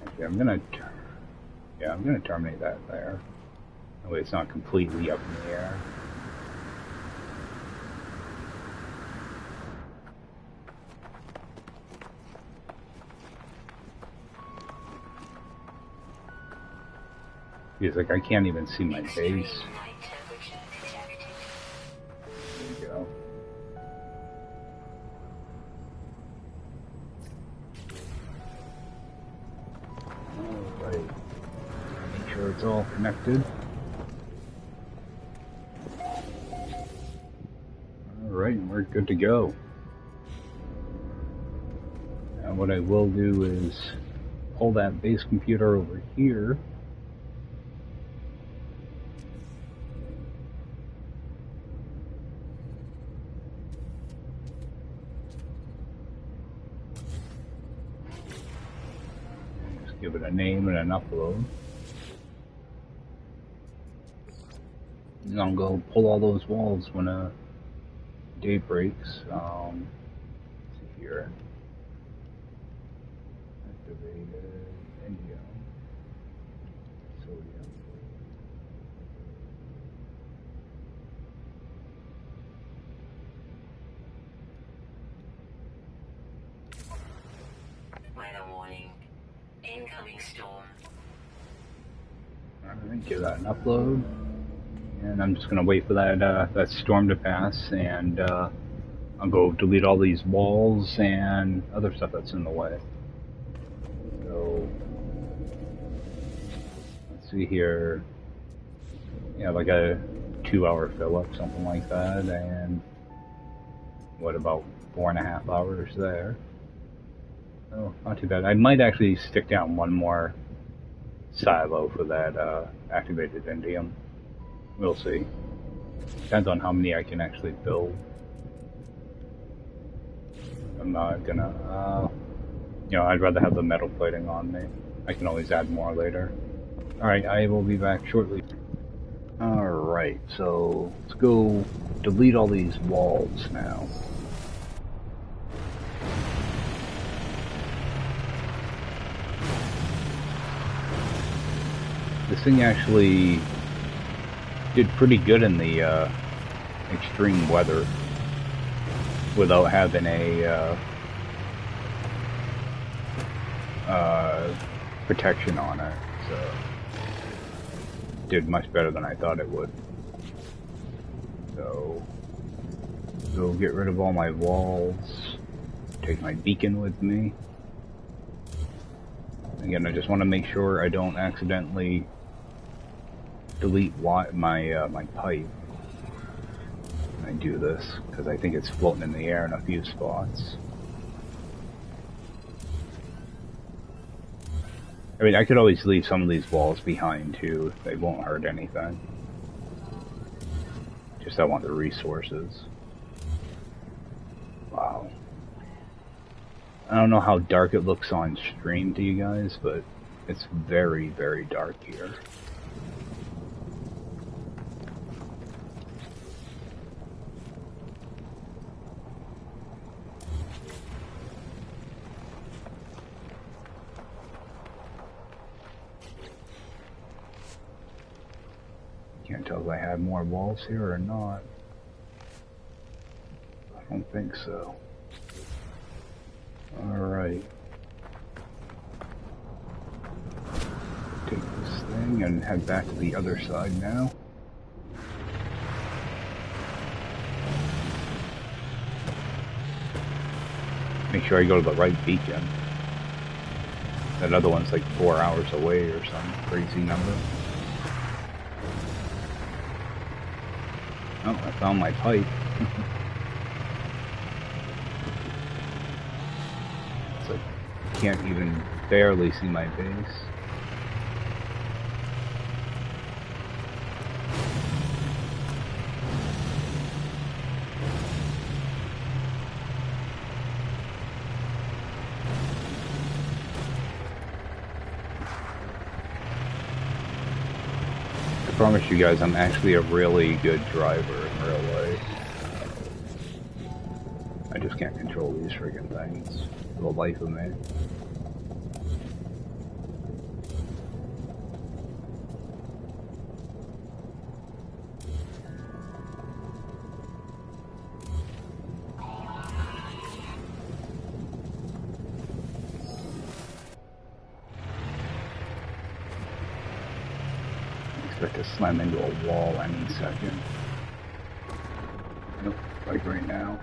Okay, I'm gonna terminate that there. That way it's not completely up in the air. Because like I can't even see my base. There you go. Alright. Make sure it's all connected. Alright, we're good to go. Now what I will do is pull that base computer over here. Give it a name and an upload. And I'll go pull all those walls when day breaks. Let's see here. Activated Indium. Sodium. Weather warning. Incoming storm. Alright, give that an upload. And I'm just gonna wait for that that storm to pass, and I'll go delete all these walls and other stuff that's in the way. So let's see here. Yeah, like a 2-hour fill up, something like that, and what about 4.5 hours there? Oh, not too bad. I might actually stick down one more silo for that activated indium. We'll see. Depends on how many I can actually build. I'm not gonna, you know, I'd rather have the metal plating on me. I can always add more later. Alright, I will be back shortly. Alright, so let's go delete all these walls now. This thing actually did pretty good in the extreme weather without having a protection on it, so did much better than I thought it would. So go get rid of all my walls, take my beacon with me. Again, I just want to make sure I don't accidentally delete my pipe. I do this because I think it's floating in the air in a few spots. I mean, I could always leave some of these walls behind too. They won't hurt anything. Just I want the resources. Wow. I don't know how dark it looks on stream to you guys, but it's very, very dark here. Can't tell if I have more walls here or not. I don't think so. Alright. Take this thing and head back to the other side now. Make sure I go to the right beacon. That other one's like 4 hours away or some crazy number. Oh, I found my pipe. It's like, can't even barely see my base. promise you guys I'm actually a really good driver in real life. I just can't control these friggin' things for the life of me. Expect to slam into a wall any second. Nope, like right now.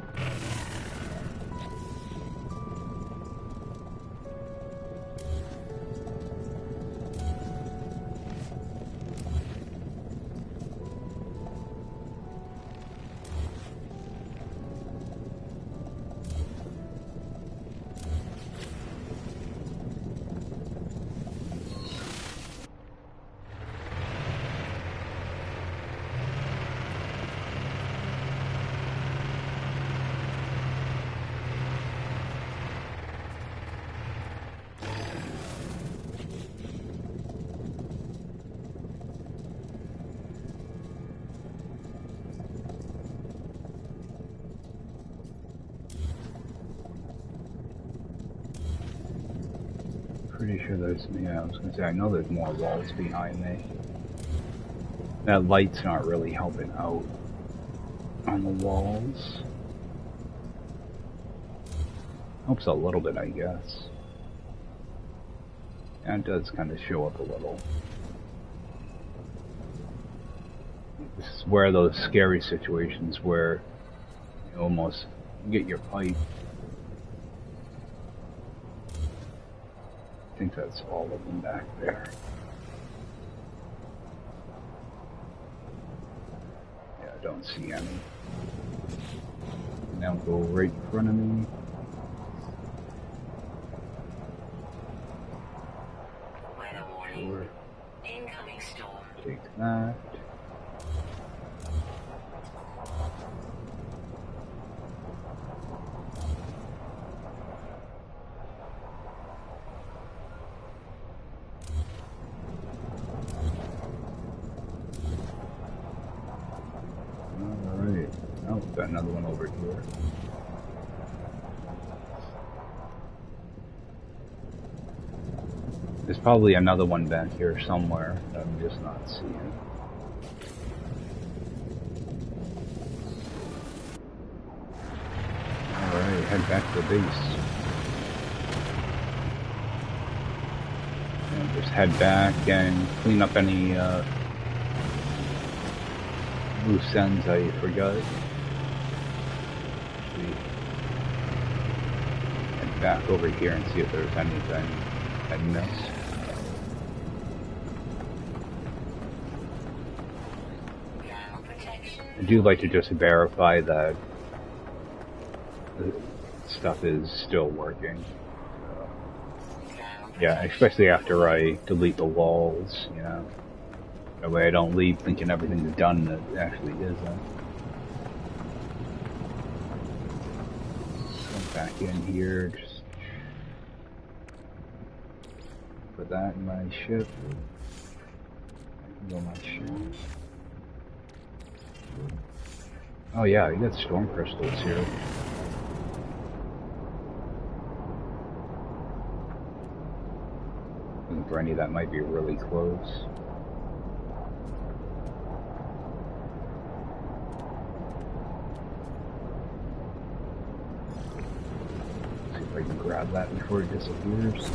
Pretty sure there's, yeah, I was gonna say, I know there's more walls behind me. That light's not really helping out on the walls. Helps a little bit, I guess. Yeah, it does kind of show up a little. This is where those scary situations where you almost get your pipe. I think that's all of them back there. Yeah, I don't see any. Now go right in front of me. Weather warning. Sure. Incoming storm. Take that. Alright. Oh, we've got another one over here. There's probably another one back here somewhere that I'm just not seeing. Alright, head back to the base. And just head back and clean up any loose ends I forgot. Actually, head back over here and see if there's anything I missed. I do like to just verify that the stuff is still working. Yeah, especially after I delete the walls, you know. That way I don't leave thinking everything's done that it actually isn't. Go back in here, just put that in my ship. Go my ship. Oh yeah, you got storm crystals here. Looking for any that might be really close. See if I can grab that before it disappears.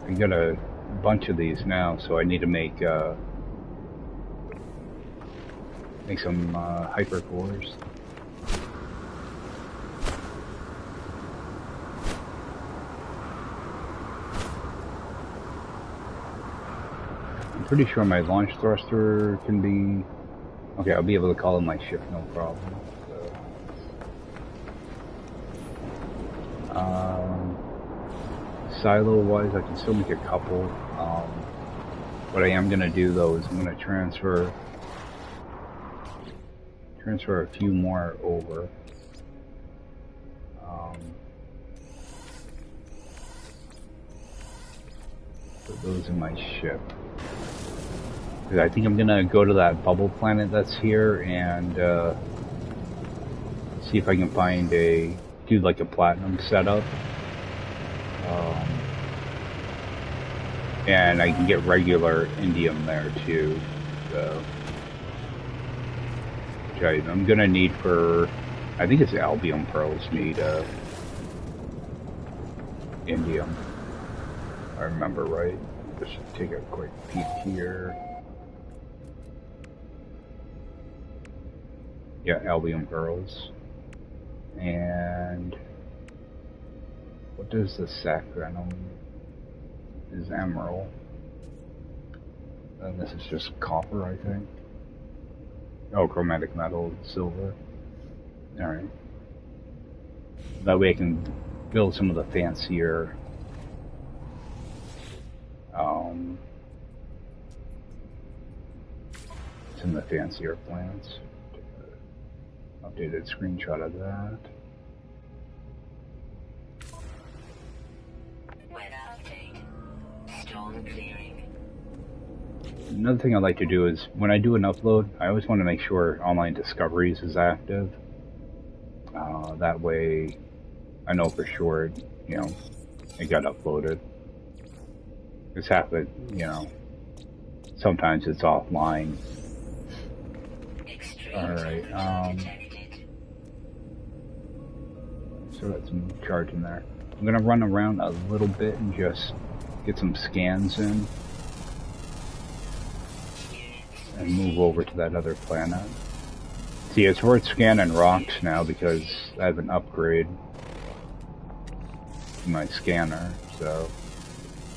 I got a bunch of these now, so I need to make some hypercores. I'm pretty sure my launch thruster can be... Okay, I'll be able to call in my ship, no problem. So, silo-wise, I can still make a couple. What I am going to do, though, is I'm going to transfer transfer a few more over. Put those in my ship. Because I think I'm gonna go to that bubble planet that's here and see if I can find do like a platinum setup. And I can get regular indium there too. So, which I'm gonna need for, I think it's albium pearls need indium. If I remember right. Just take a quick peek here. Yeah, albium pearls. And what does the saccharinum is emerald. And this is just copper, I think. Oh, chromatic metal, silver. Alright. That way I can build some of the fancier plants. Updated screenshot of that. Another thing I like to do is when I do an upload, I always want to make sure online discoveries is active. That way I know for sure, you know, it got uploaded. It's happened, you know, sometimes it's offline. Alright, so that's some charge in there. I'm gonna run around a little bit and just get some scans in. And move over to that other planet. See, it's worth scanning rocks now because I have an upgrade to my scanner, so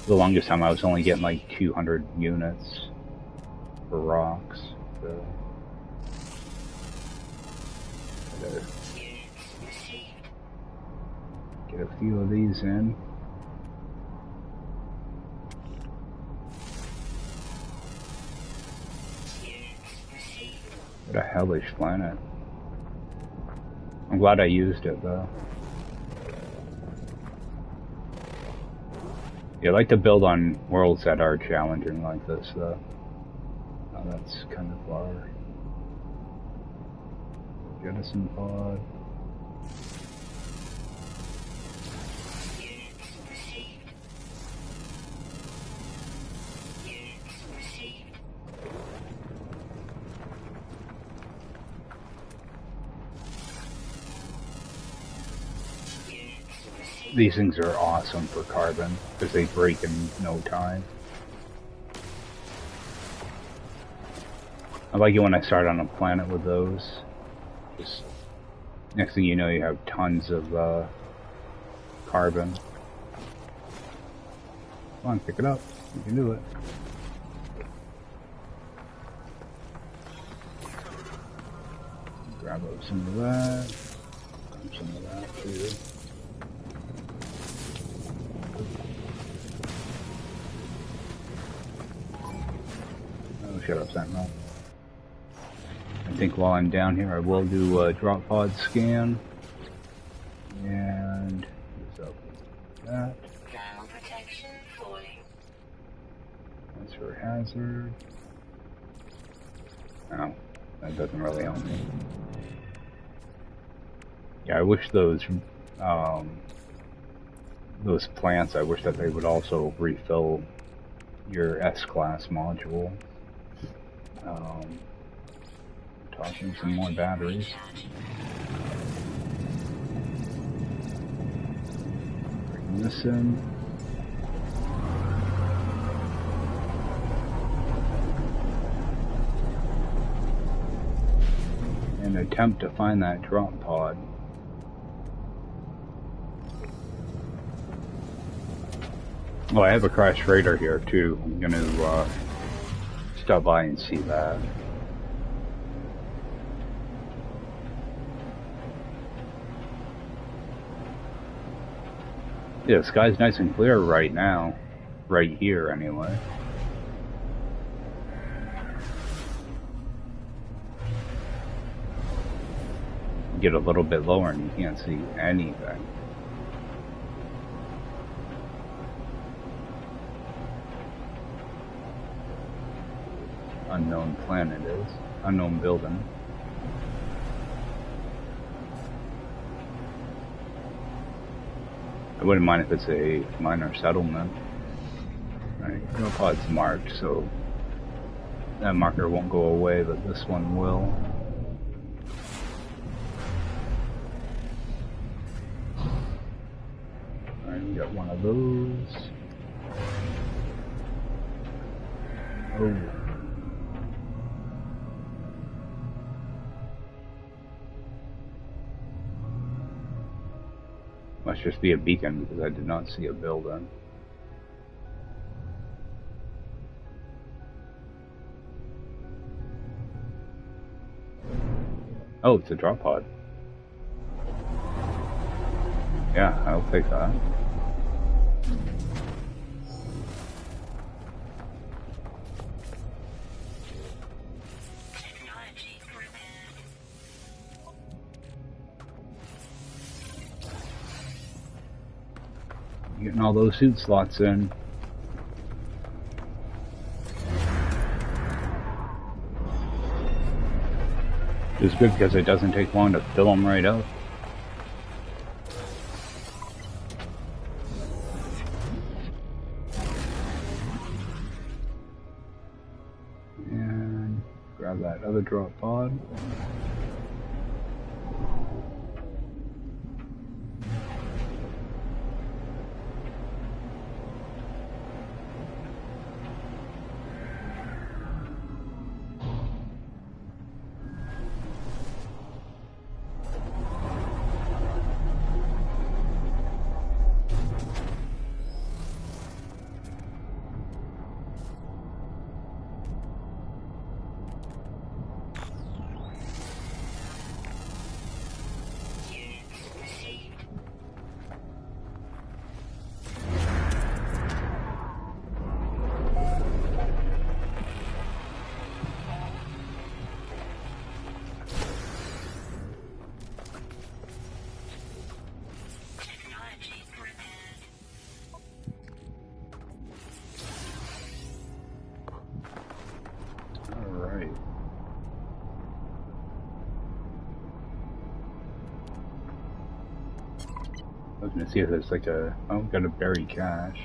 the longest time I was only getting like 200 units for rocks, so get a few of these in. What a hellish planet. I'm glad I used it though. Yeah, I like to build on worlds that are challenging like this though. Oh, that's kind of far. Jettison pod. These things are awesome for carbon because they break in no time. I like it when I start on a planet with those. Just next thing you know, you have tons of carbon. Come on, pick it up. You can do it. Grab up some of that. Grab some of that too. Shut up, Sentinel. I think while I'm down here, I will do a drop pod scan. And up with that. Protection falling. Transfer hazard. Oh, that doesn't really help me. Yeah, I wish those plants, I wish that they would also refill your S-class module. Tossing some more batteries. Bring this in. And attempt to find that drop pod. Well, I have a crash radar here too. I'm gonna stop by and see that. Yeah, the sky's nice and clear right now. Right here, anyway. get a little bit lower and you can't see anything. Unknown planet is. Unknown building. I wouldn't mind if it's a minor settlement. Alright, no pod's marked, so that marker won't go away, but this one will. Alright, we got one of those. Oh. Must just be a beacon because I did not see a building. Oh, it's a drop pod. Yeah, I'll take that. Getting all those suit slots in. It's good because it doesn't take long to fill them right up. And grab that other drop pod. I was gonna see if there's like a... Oh, got a buried cache.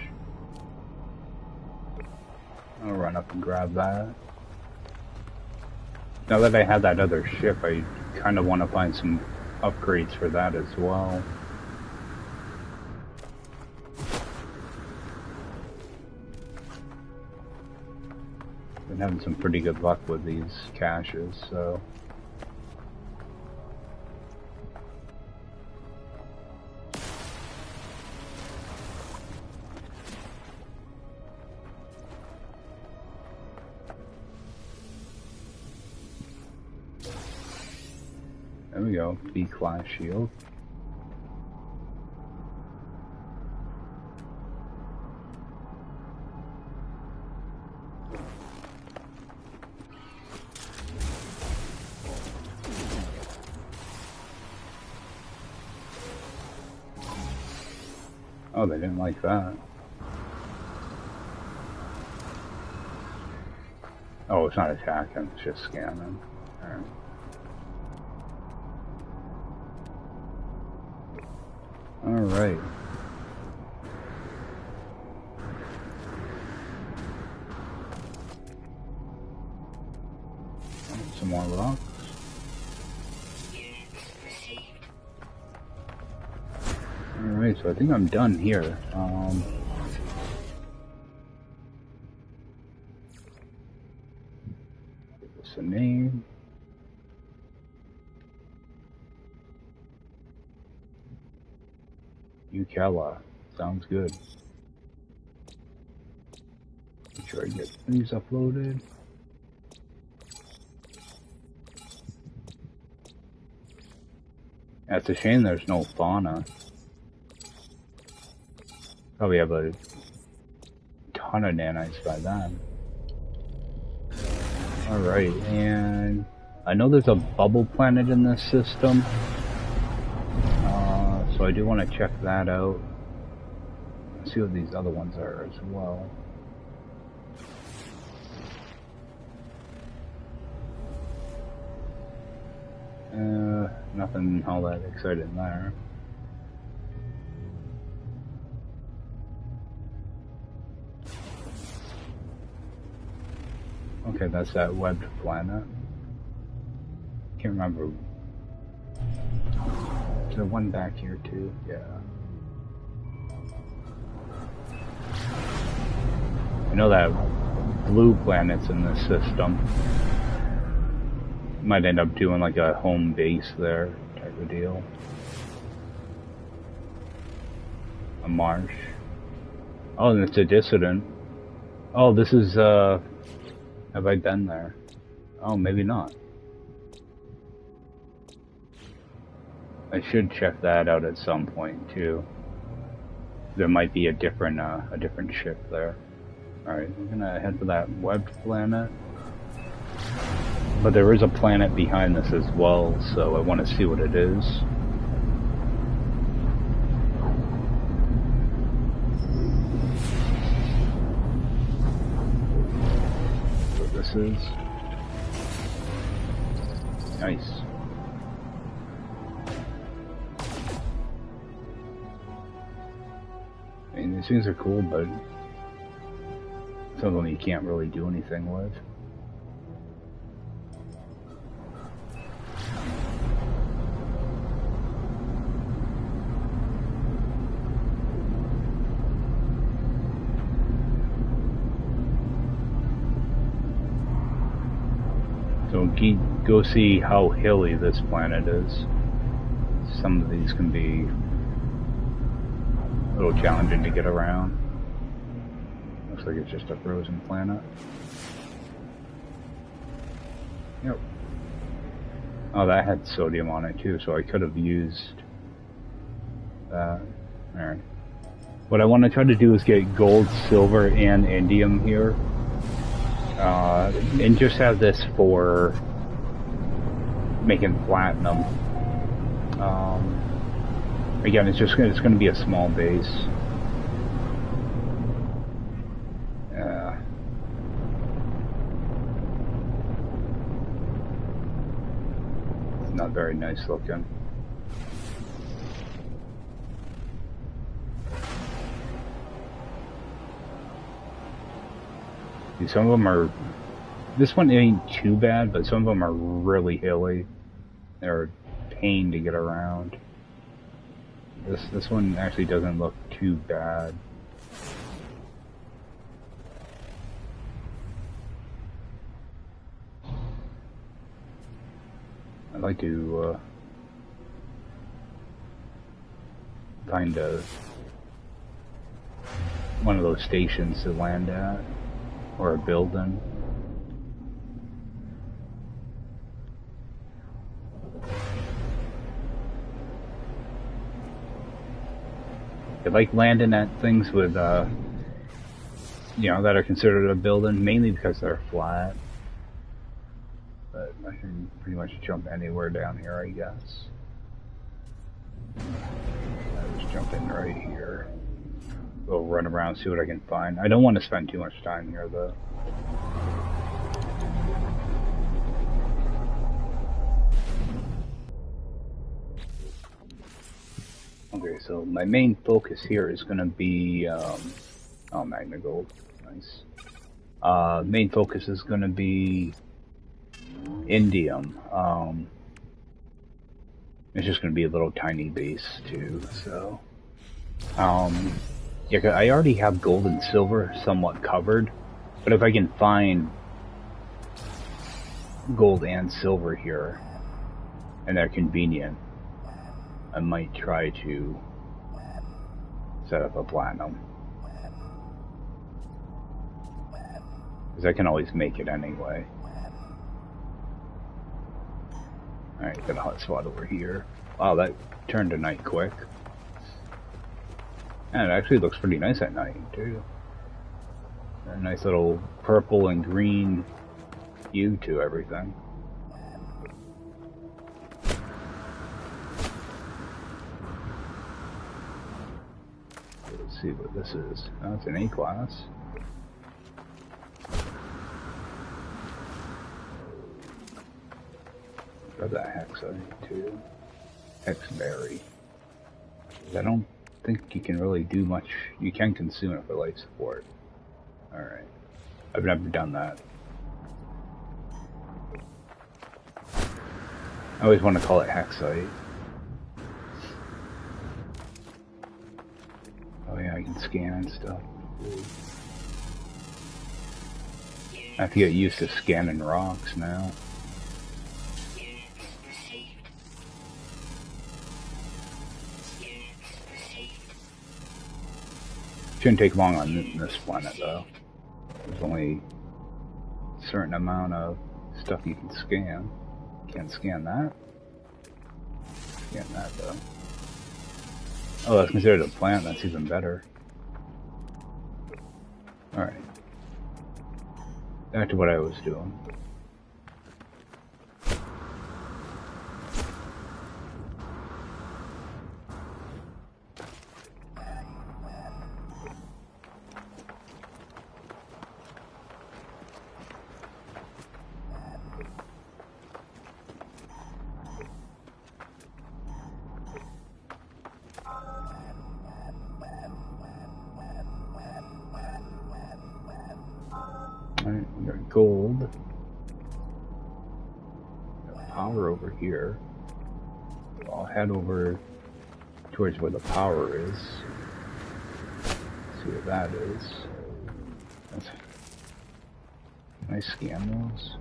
I'll run up and grab that. Now that I have that other ship, I kind of want to find some upgrades for that as well. Been having some pretty good luck with these caches, so... There we go, B-class shield. Oh, they didn't like that. Oh, it's not attacking, it's just scanning. Alright. Alright. Some more rocks. Alright, so I think I'm done here. Give this a name. Ukella. Sounds good. Make sure I get these uploaded. Yeah, it's a shame there's no fauna. Probably have a ton of nanites by then. Alright, and I know there's a bubble planet in this system. so I do want to check that out. See what these other ones are as well. Nothing all that exciting there. Okay, that's that webbed planet. Can't remember. Is there one back here too? Yeah. I know that blue planet's in this system. Might end up doing like a home base there type of deal. A marsh. Oh, and it's a dissident. Oh, this is, have I been there? Oh, maybe not. I should check that out at some point too. There might be a different ship there. Alright, we're gonna head for that webbed planet. But there is a planet behind this as well, so I want to see what it is. What this is. Nice. I mean, these things are cool, but some of them you can't really do anything with. So go see how hilly this planet is. Some of these can be a little challenging to get around. Looks like it's just a frozen planet. Yep. Oh, that had sodium on it too, so I could have used that. Alright. What I want to try to do is get gold, silver, and indium here. And just have this for making platinum. Again, it's going to be a small base. It's not very nice looking. Some of them are, this one ain't too bad, but some of them are really hilly. They're a pain to get around. This one actually doesn't look too bad. I'd like to find one of those stations to land at. Or a building. I like landing at things with, you know, that are considered a building, mainly because they're flat. But I can pretty much jump anywhere down here, I guess. I'll just jump in right here. Go run around, see what I can find. I don't want to spend too much time here, though. Okay, so my main focus here is going to be, oh, Magna Gold, nice. Main focus is going to be Indium. It's just going to be a little tiny base, too, so... Yeah, I already have gold and silver somewhat covered, but if I can find gold and silver here, and they're convenient, I might try to set up a platinum. Because I can always make it anyway. Alright, got a hot spot over here. Wow, that turned to night quick. And it actually looks pretty nice at night, too. A nice little purple and green hue to everything. see what this is. Oh, it's an A class. Grab that hexite too. Hexberry. I don't think you can really do much. You can consume it for life support. Alright. I've never done that. I always want to call it hexite. Oh yeah, I can scan and stuff. I have to get used to scanning rocks now. Shouldn't take long on this planet though. There's only a certain amount of stuff you can scan. Can't scan that. Scan that though. Oh, that's considered a plant. That's even better. Alright. Back to what I was doing. Alright, we got gold. Got power over here. I'll head over towards where the power is. See what that is. That's... Can I scan those?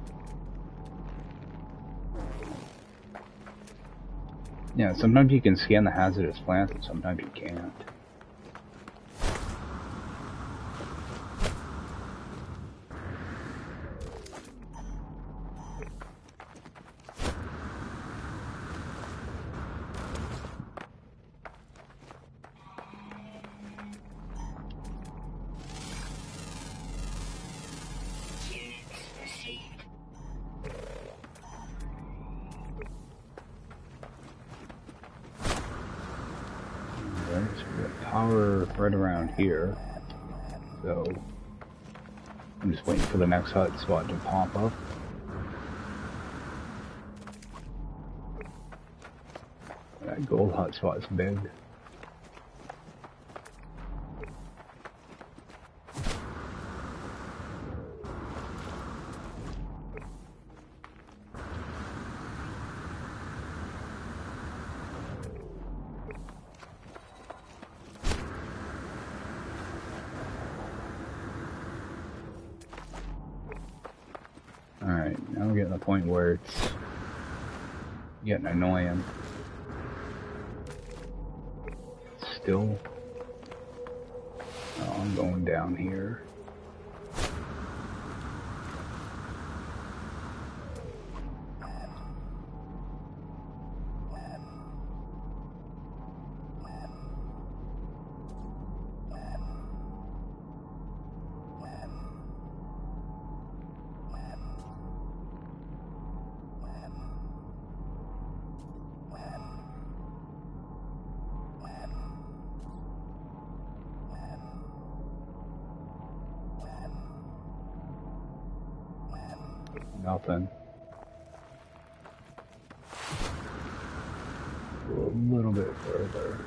Yeah, sometimes you can scan the hazardous plants and sometimes you can't. Power right around here, so I'm just waiting for the next hot spot to pop up. That gold hot spot's big. Alright, now we're getting to the point where it's getting annoying. Still, oh, I'm going down here. Nothing. Go a little bit further.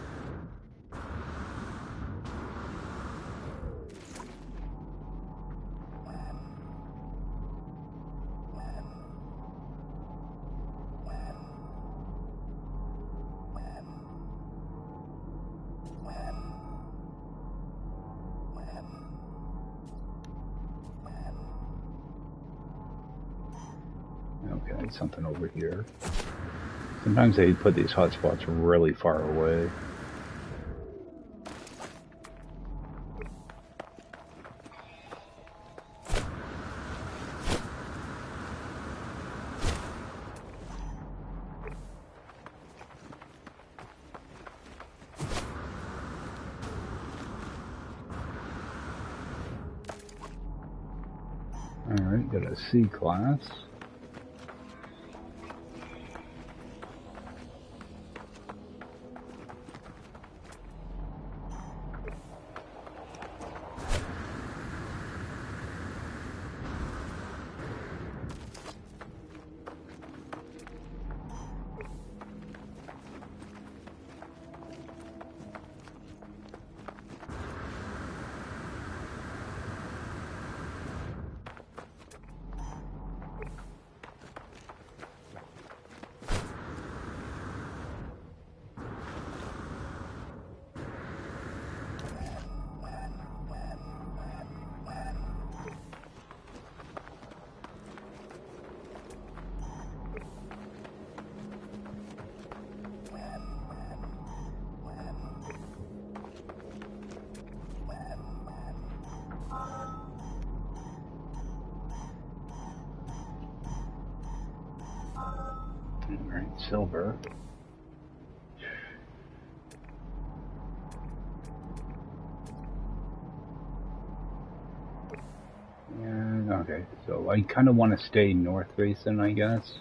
Okay, something over here. Sometimes they put these hotspots really far away. Alright, got a C class. silver. And okay, so I kind of want to stay north facing, I guess.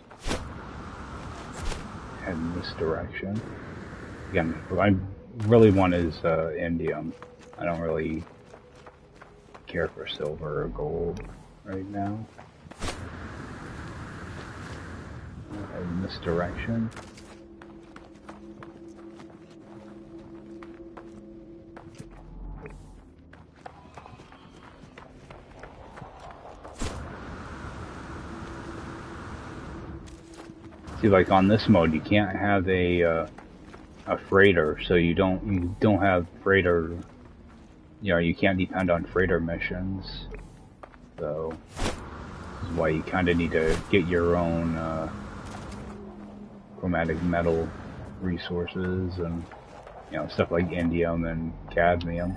Head in this direction. Again, what I really want is indium. I don't really care for silver or gold right now. Head in this direction. See, like on this mode, you can't have a freighter, so you don't have freighter. You know, you can't depend on freighter missions. So this is why you kind of need to get your own chromatic metal resources and stuff like indium and cadmium.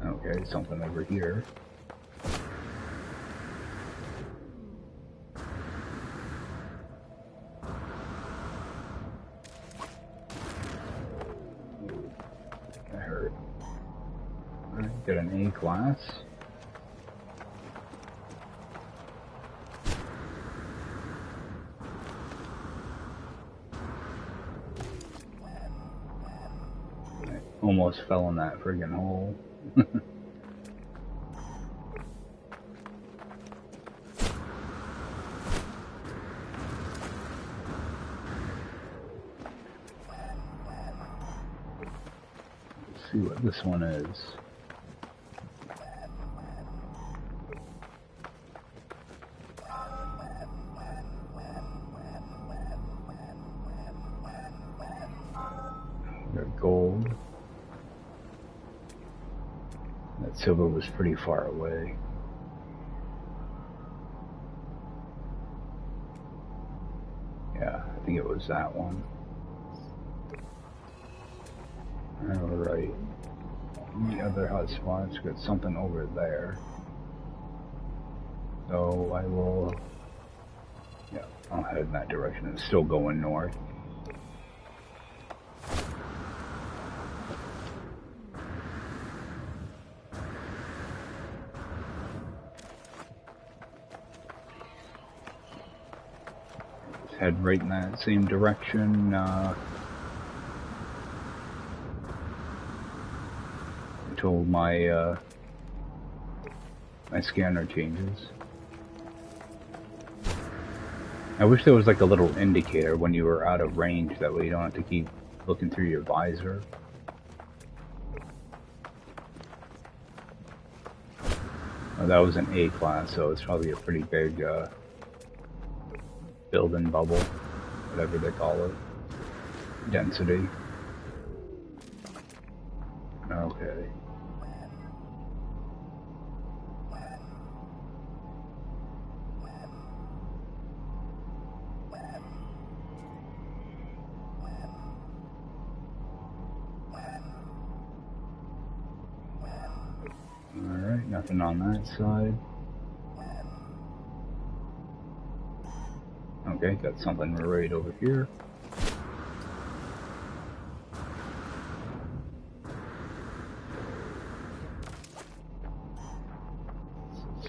Okay, something over here. That hurt. Alright, get an A class. I almost fell in that friggin' hole. See what this one is. Got gold. That silver was pretty far away. Yeah, I think it was that one. Alright. The other hotspots got something over there. So I will, I'll head in that direction. It's still going north. Let's head right in that same direction. Until my my scanner changes. I wish there was like a little indicator when you were out of range, that way you don't have to keep looking through your visor. Oh, that was an A class, so it's probably a pretty big building bubble, whatever they call it. Density. Okay. Alright, nothing on that side. Okay, got something right over here.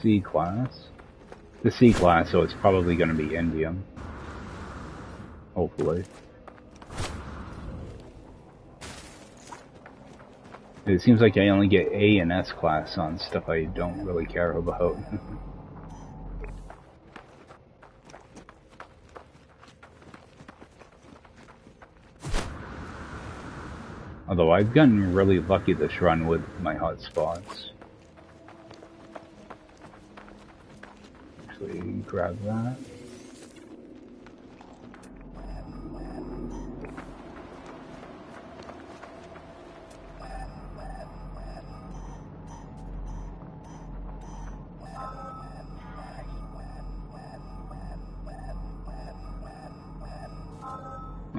C class. The C class, so it's probably going to be indium. Hopefully. It seems like I only get A and S class on stuff I don't really care about. Although I've gotten really lucky this run with my hotspots. Actually, grab that.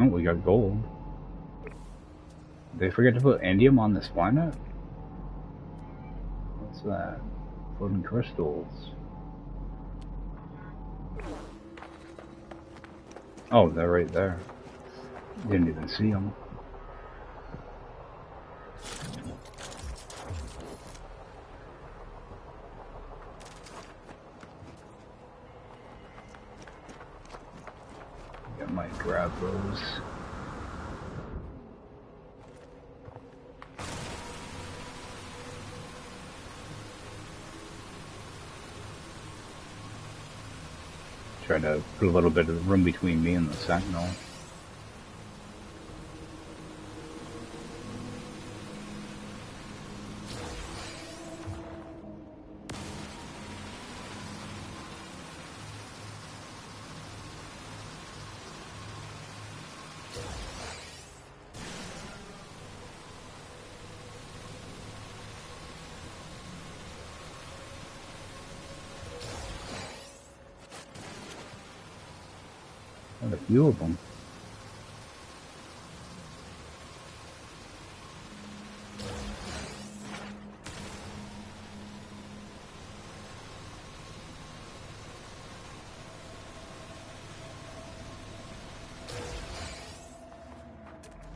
Oh, we got gold. Did they forget to put indium on this planet? What's that? Floating crystals. Oh, they're right there. Didn't even see them. I might grab those. Try to put a little bit of room between me and the Sentinel. Got a few of them.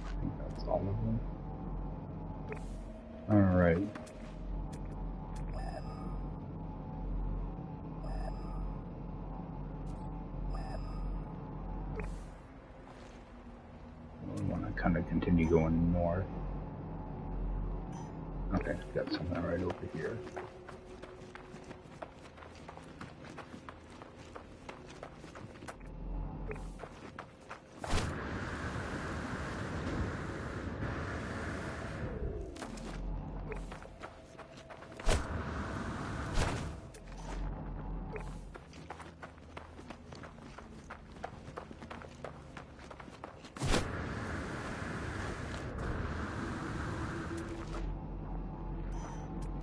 I think that's all of them. Alright. I want to kind of continue going north. Okay, got something right over here.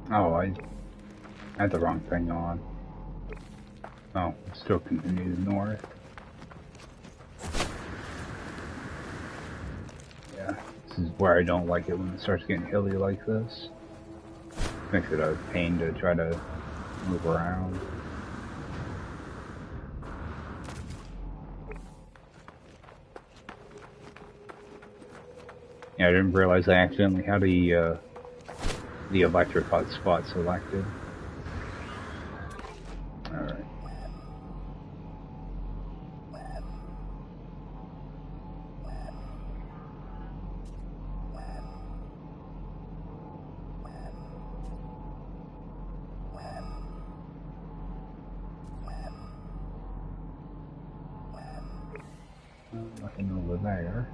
Oh, I had the wrong thing on. Oh, it still continues north. Yeah, this is where I don't like it when it starts getting hilly like this. Makes it a pain to try to move around. Yeah, I didn't realize I accidentally had the electric hotspot selected. Alright. Nothing over there.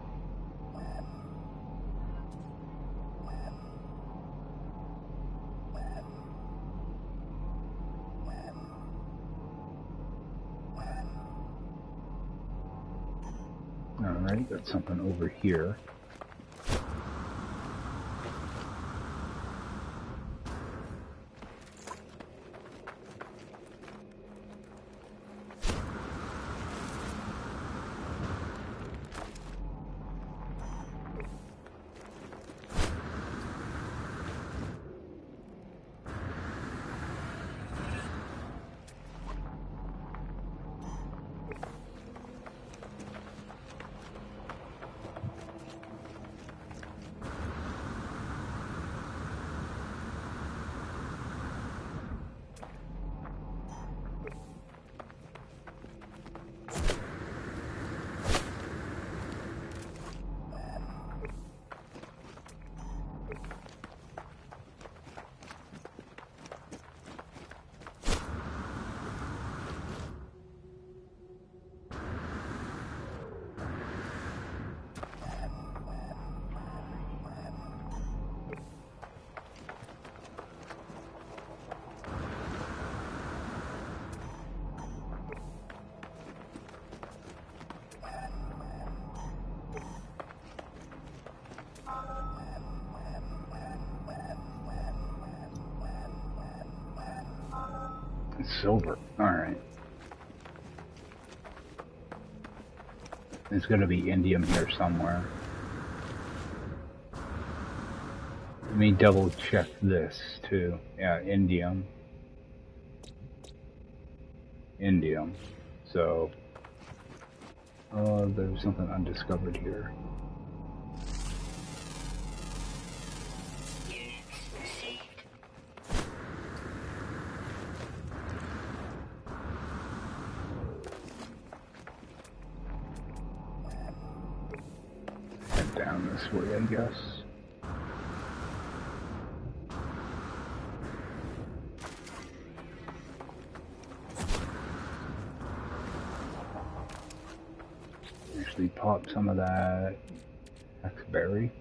Alright, got something over here. Silver. Alright. There's gonna be indium here somewhere. Let me double check this too. Yeah, indium. Indium. So, there's something undiscovered here. Head down this way, I guess. Actually pop some of that X-berry.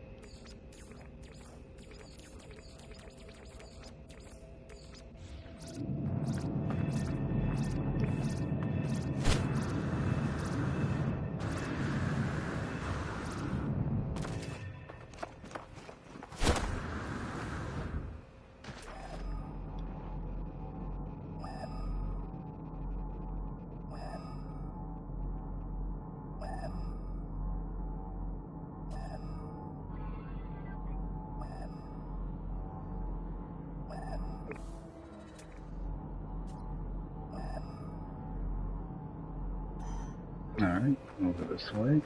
Alright, over this way.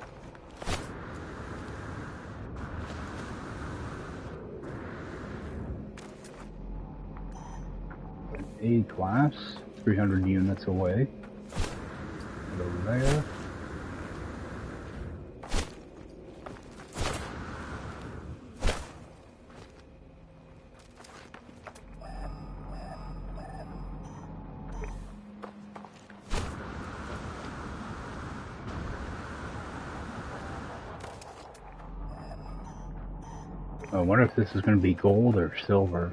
A class, 300 units away. Right over there. I wonder if this is going to be gold or silver.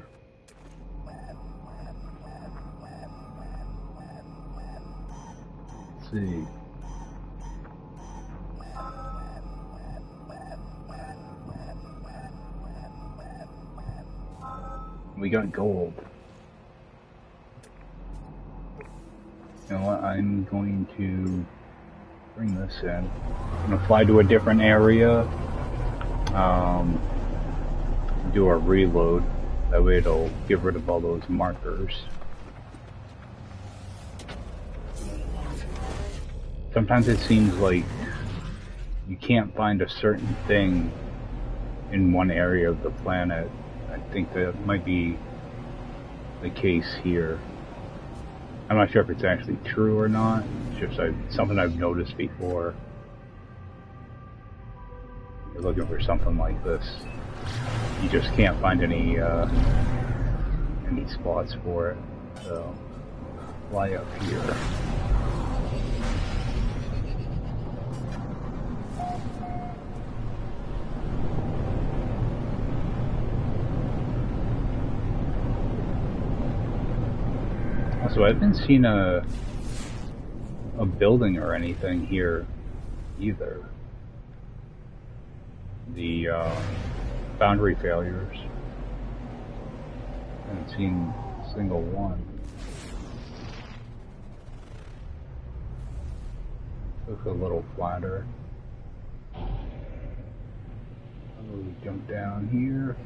Let's see. We got gold. You know what? I'm going to bring this in. I'm going to fly to a different area. Do a reload. That way it'll get rid of all those markers. Sometimes it seems like you can't find a certain thing in one area of the planet. I think that might be the case here. I'm not sure if it's actually true or not. It's just something I've noticed before. You're looking for something like this. You just can't find any spots for it. So fly up here. Also, I haven't seen a building or anything here either. The boundary failures. I haven't seen a single one. Looks a little flatter. I'll jump down here.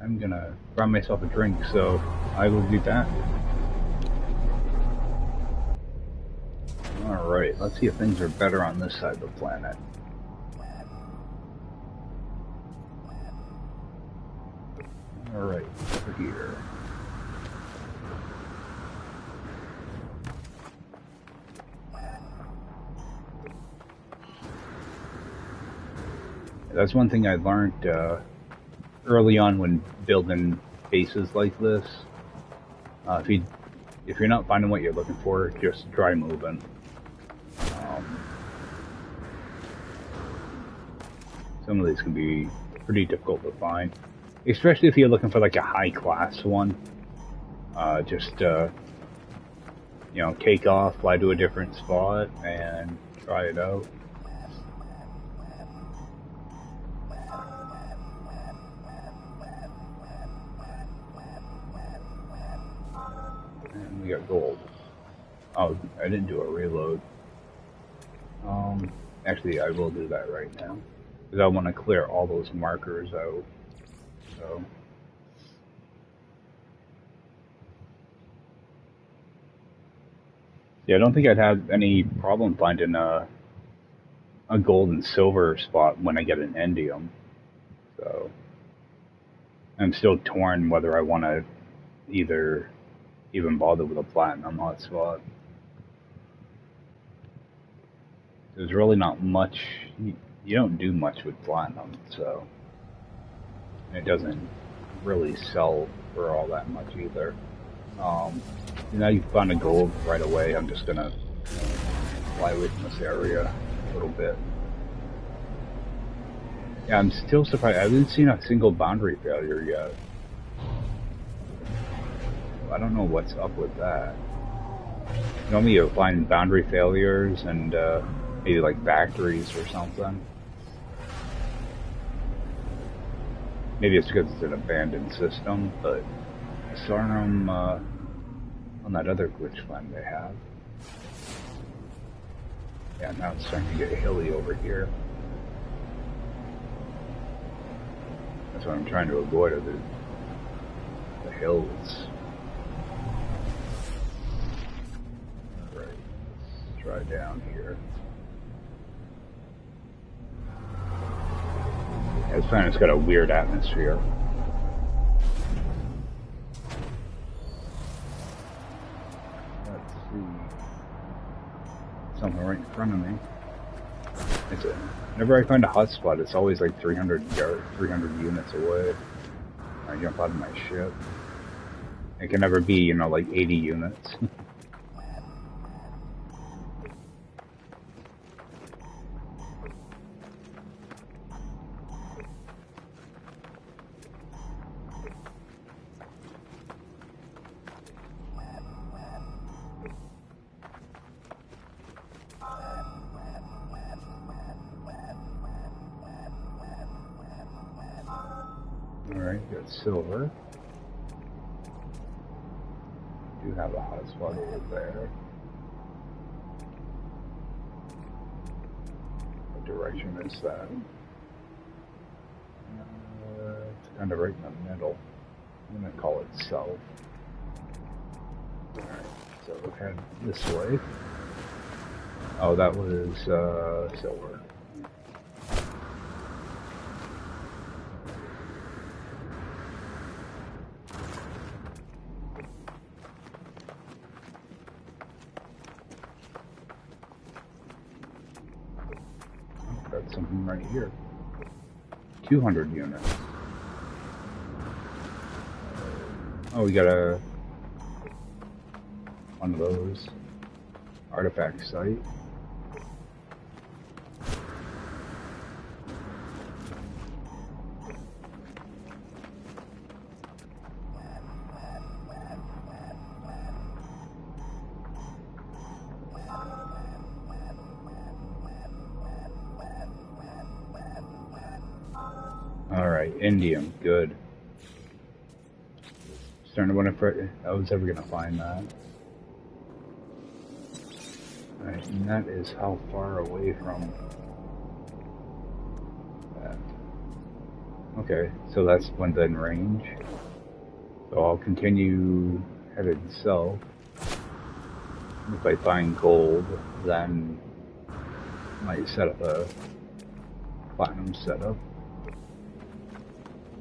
I'm gonna grab myself a drink, so I will be back. Alright, let's see if things are better on this side of the planet. Alright, over here. That's one thing I learned early on when building bases like this. If you're not finding what you're looking for, just try moving. Some of these can be pretty difficult to find. Especially if you're looking for like a high class one. You know, take off, fly to a different spot, and try it out. And we got gold. Oh, I didn't do a reload. Actually, I will do that right now. Because I want to clear all those markers out. So. Yeah, I don't think I'd have any problem finding a gold and silver spot when I get an indium. So. I'm still torn whether I want to either even bother with a platinum hotspot. There's really not much. You don't do much with platinum, so it doesn't really sell for all that much either. Now you found a gold right away. I'm just gonna fly away from this area a little bit. Yeah, I'm still surprised. I haven't seen a single boundary failure yet. I don't know what's up with that. Normally you'll find boundary failures and maybe like factories or something. Maybe it's because it's an abandoned system, but I saw them on that other glitch find they have. Yeah, now it's starting to get hilly over here. That's what I'm trying to avoid, are the hills. Alright, let's try down here. Yeah, this planet's got a weird atmosphere. Let's see. Something right in front of me. Whenever I find a hotspot, it's always like 300 units away. I jump out of my ship. It can never be, you know, like 80 units. Alright, got silver. Do have a hotspot over there. What direction is that? It's kind of right in the middle. I'm gonna call it south. Alright, so head this way. Oh, that was silver. Got something right here. 200 units. Oh, we got one of those artifact site. Alright, Indium, good. Starting to wonder if I was ever gonna find that. Alright, and that is how far away from that. Okay, so that's within range. So I'll continue headed south. If I find gold, then I might set up a platinum setup.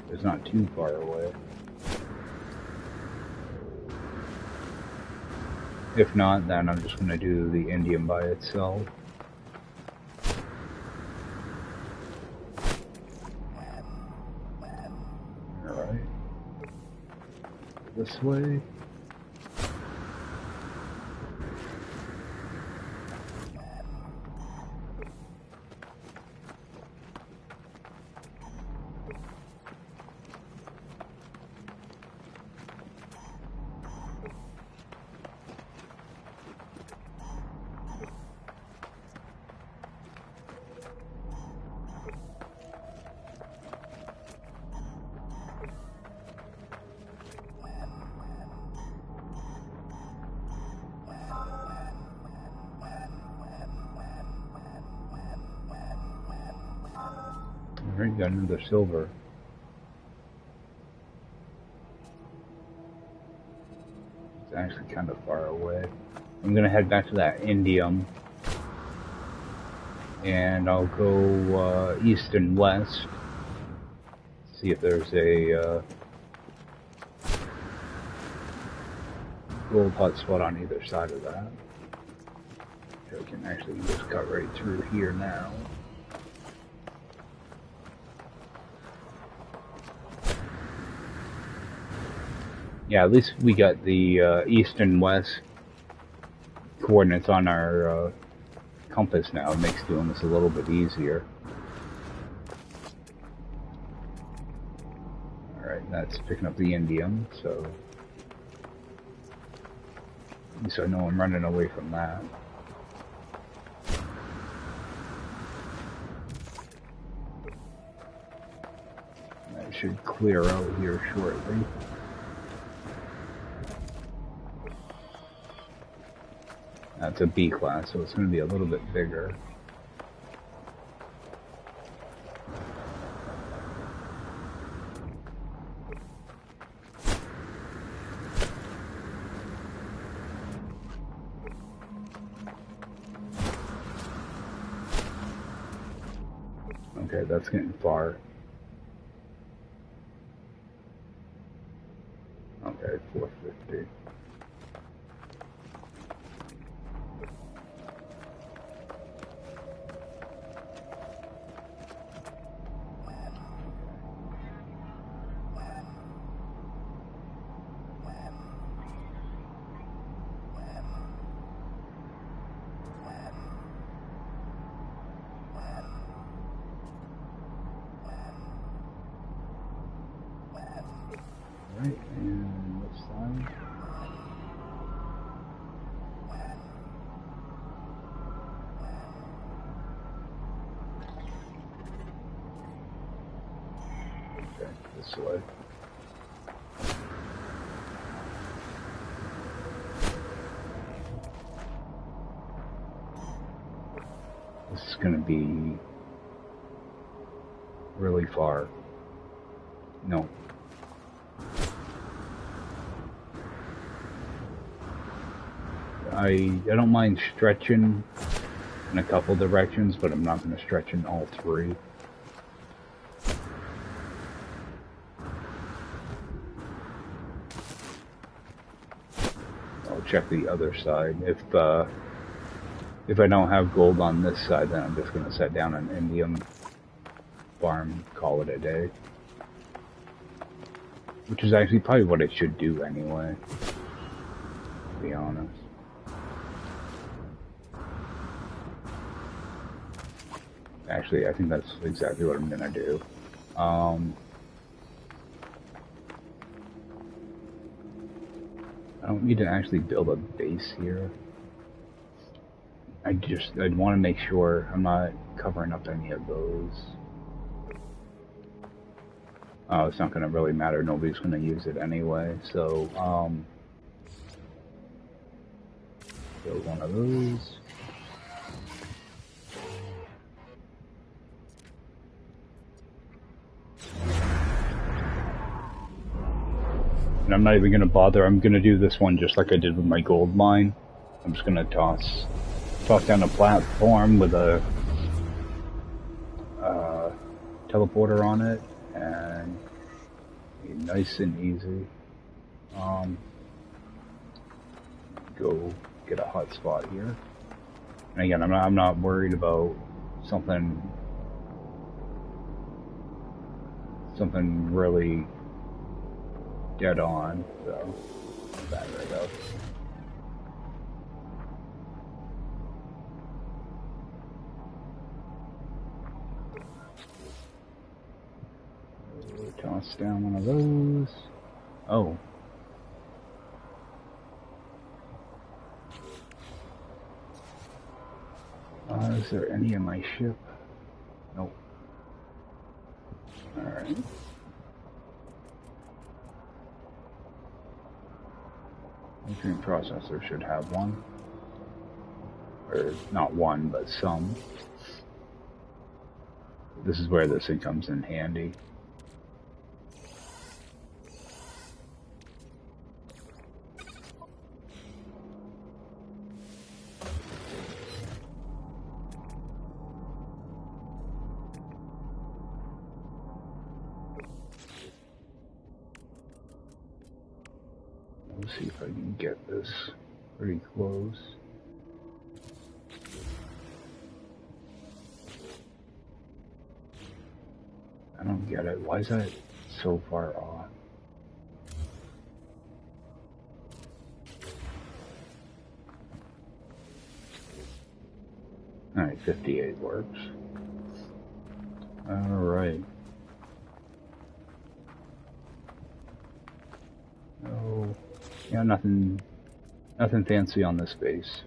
It's not too far away. If not, then I'm just going to do the Indium by itself. Alright. This way. Alright, got another silver. It's actually kind of far away. I'm gonna head back to that Indium. And I'll go east and west. See if there's a gold hotspot on either side of that. So I can actually just cut right through here now. Yeah, at least we got the east and west coordinates on our compass now. It makes doing this a little bit easier. Alright, that's picking up the Indium, so at least I know I'm running away from that. That should clear out here shortly. That's a B class, so it's going to be a little bit bigger. Okay, that's getting far. Okay, 450. Right, and this side. Okay, this way. This is going to be really far. No. I don't mind stretching in a couple directions, but I'm not going to stretch in all three. I'll check the other side. If I don't have gold on this side, then I'm just going to set down an Indium farm, call it a day. Which is actually probably what it should do anyway, to be honest. Actually, I think that's exactly what I'm gonna do. I don't need to actually build a base here. I'd want to make sure I'm not covering up any of those. Oh, it's not gonna really matter. Nobody's gonna use it anyway. So, build one of those. And I'm not even going to bother. I'm going to do this one just like I did with my gold mine. I'm just going to toss down a platform with a teleporter on it, and be nice and easy. Go get a hot spot here. And again, I'm not worried about something really dead on, so that right up. Toss down one of those. Oh. Is there any in my ship? Nope. Alright. Nutrient processor should have one. Or not one, but some. This is where this thing comes in handy. Let's see if I can get this pretty close. I don't get it. Why is that so far off? Alright, 58 works. Alright. Oh, yeah, nothing fancy on this base.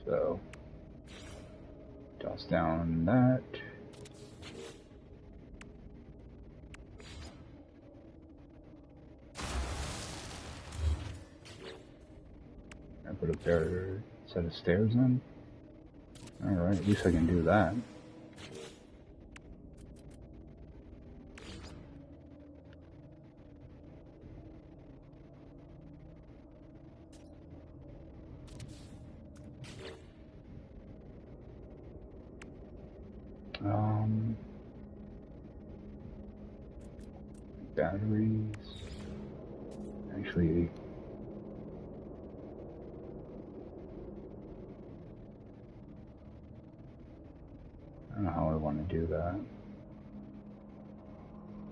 So, toss down that. I put a better set of stairs in. Alright, at least I can do that. Batteries. Actually, I don't know how I want to do that.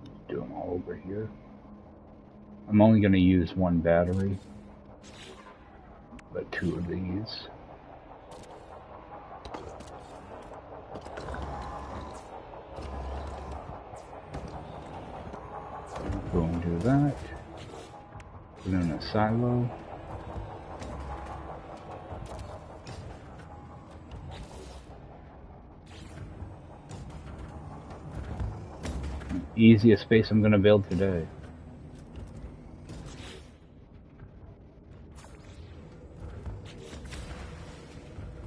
Let's do them all over here. I'm only going to use one battery, but 2 of these. Boom, do that. Put in a silo. Easiest space I'm going to build today.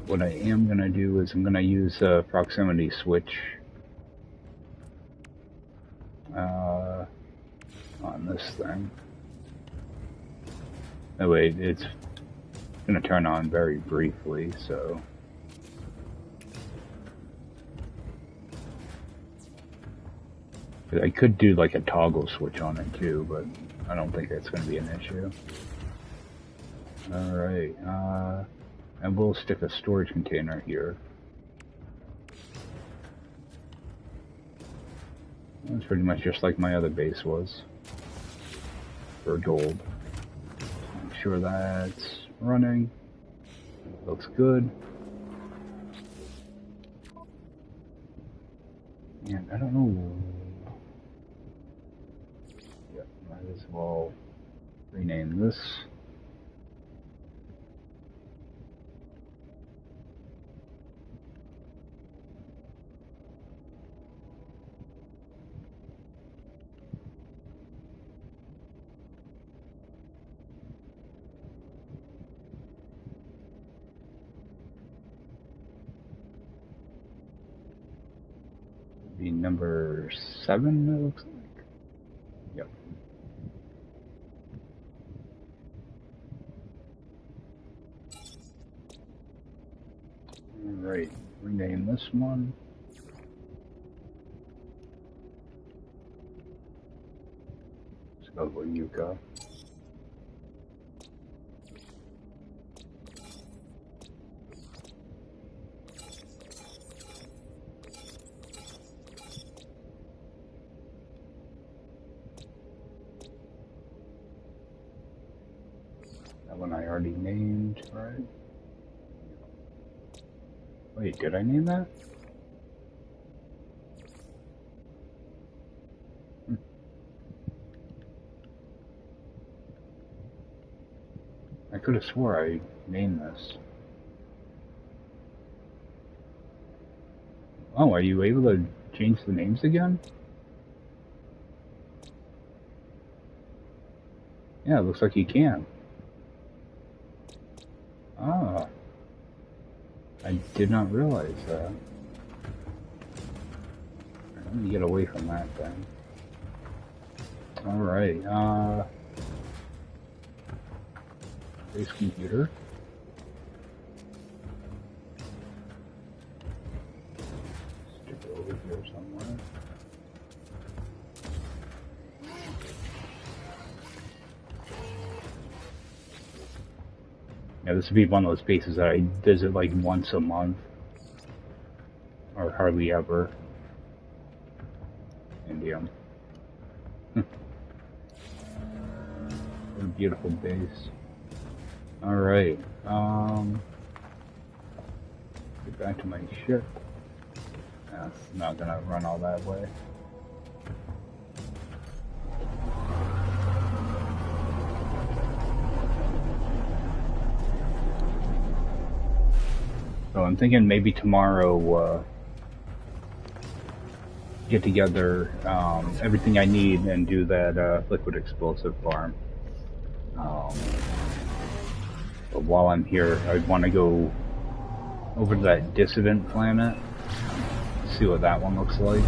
What I am going to do is I'm going to use a proximity switch on this thing. That way it's going to turn on very briefly, so... I could do like a toggle switch on it too, but I don't think that's going to be an issue. Alright, and we'll stick a storage container here. It's pretty much just like my other base was. For gold. Make sure that's running. Looks good. And I don't know. Yep, might as well rename this. Be number 7, it looks like. Yep. Alright, rename this one. Let's go with Yucca. That one I already named, right? Wait, did I name that? I could have swore I named this. Oh, are you able to change the names again? Yeah, it looks like you can. Ah. I did not realize that. Let me get away from that thing. Alright, base computer. Stick it over here somewhere. Yeah, this would be one of those bases that I visit like once a month. Or hardly ever. Indium. What a beautiful base. Alright, get back to my ship. That's not gonna run all that way. So I'm thinking maybe tomorrow, get together everything I need and do that liquid explosive farm. But while I'm here, I'd want to go over to that dissident planet, see what that one looks like.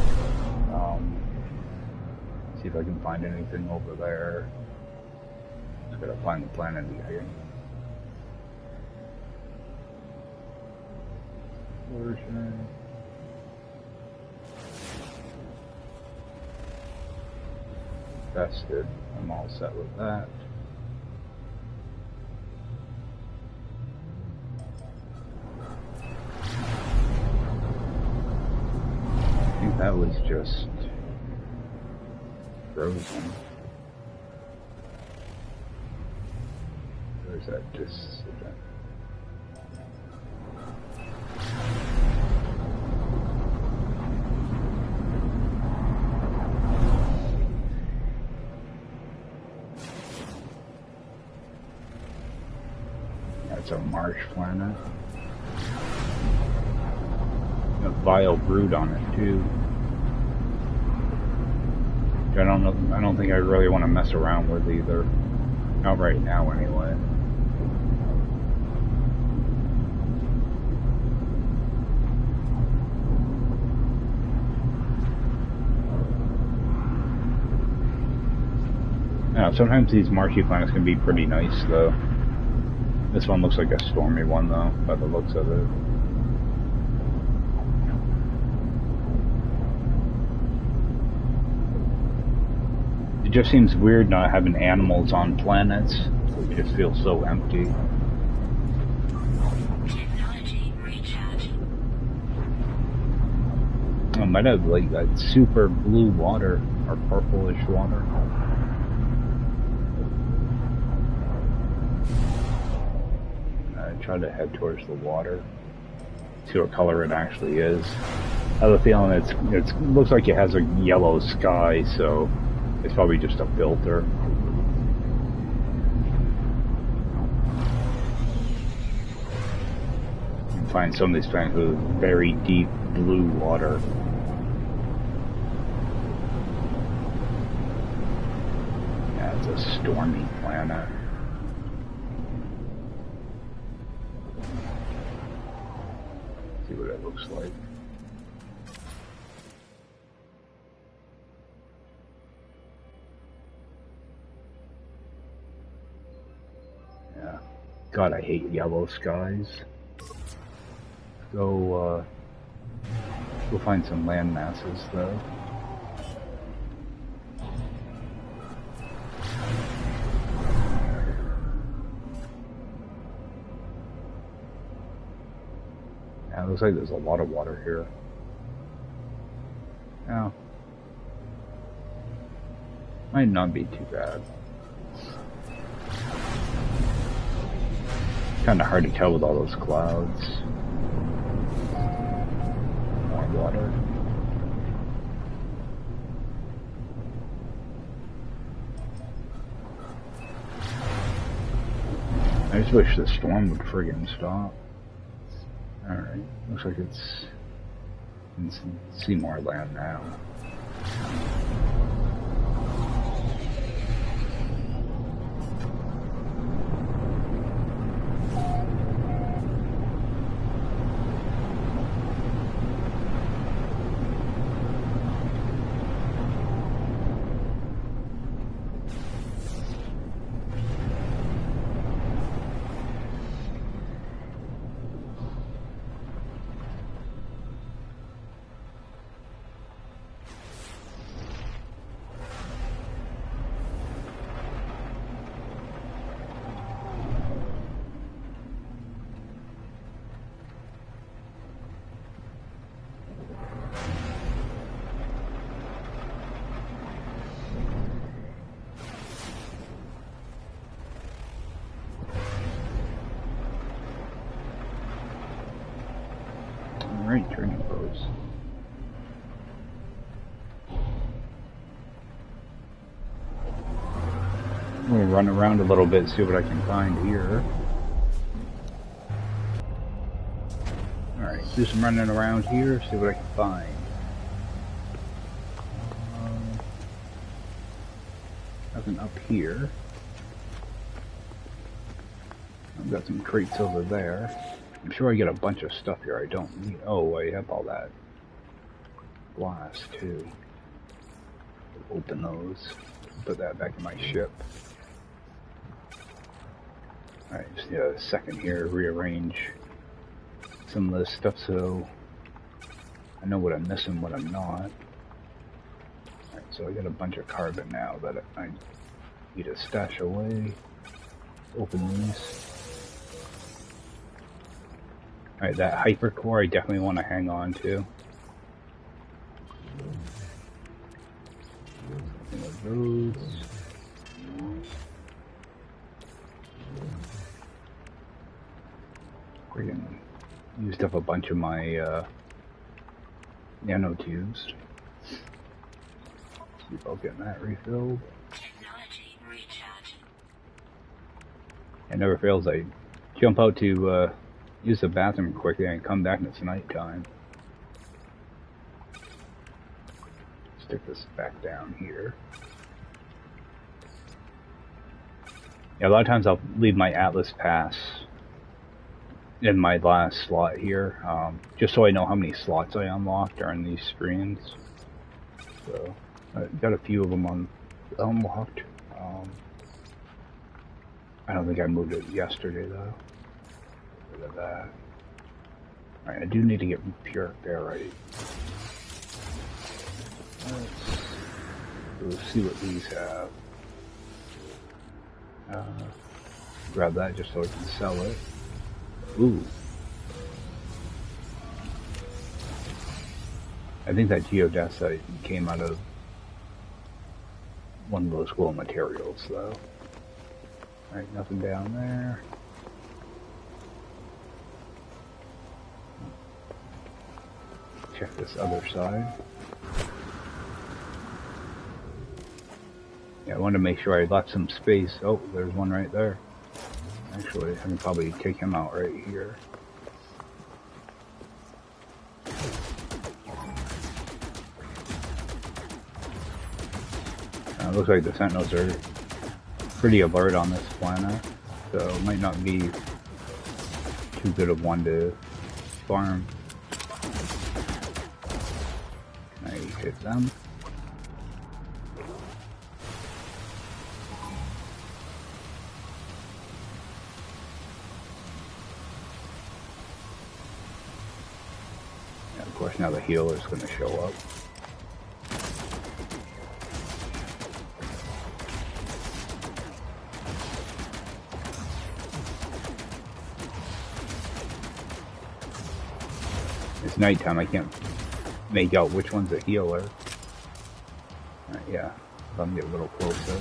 See if I can find anything over there. Just gotta find the planet again. Version. Vested. I'm all set with that. I think that was just frozen. Where's that dissident? That's a marsh planet. A vile brood on it too. I don't know. I don't think I really want to mess around with either. Not right now, anyway. Yeah, sometimes these marshy planets can be pretty nice, though. This one looks like a stormy one, though, by the looks of it. It just seems weird not having animals on planets. It just feels so empty. Technology recharge. I might have like that super blue water or purplish water. I try to head towards the water. See what color it actually is. I have a feeling it looks like it has a yellow sky, so it's probably just a filter. You can find some of these planets with very deep blue water. Yeah, it's a stormy planet. See what it looks like. Yeah. God, I hate yellow skies. Go find some land masses, though. Yeah, it looks like there's a lot of water here. Yeah. Might not be too bad. Kinda hard to tell with all those clouds. More water. I just wish the storm would friggin' stop. Alright, looks like it's... You can see more land now. training post. I'm gonna run around a little bit, see what I can find here. Alright, do some running around here, see what I can find. Nothing up here. I've got some crates over there. I'm sure I get a bunch of stuff here I don't need. Oh, I have all that glass too. Open those. Put that back in my ship. Alright, just need a second here to rearrange some of this stuff so I know what I'm missing, what I'm not. Alright, so I got a bunch of carbon now that I need to stash away. Open these. Alright, that hypercore I definitely want to hang on to. Something of those. Freaking used up a bunch of my nanotubes. See if I'll get that refilled. Technology recharging. It never fails. I jump out to use the bathroom quickly and come back and it's nighttime. Stick this back down here. Yeah, a lot of times I'll leave my Atlas pass in my last slot here, just so I know how many slots I unlocked during these streams. So I got a few of them unlocked. I don't think I moved it yesterday though. Look at that. Alright, I do need to get pure ferrite. Let's see what these have. Grab that just so I can sell it. Ooh. I think that geodesite came out of one of those glow materials though. Alright, nothing down there. Check this other side. Yeah, I wanted to make sure I left some space. Oh, there's one right there. Actually, I can probably take him out right here. Looks like the Sentinels are pretty alert on this planet, so it might not be too good of one to farm. I hit them. And of course now the healer is going to show up. It's nighttime, I can't make out which one's a healer. Yeah, let me get a little closer.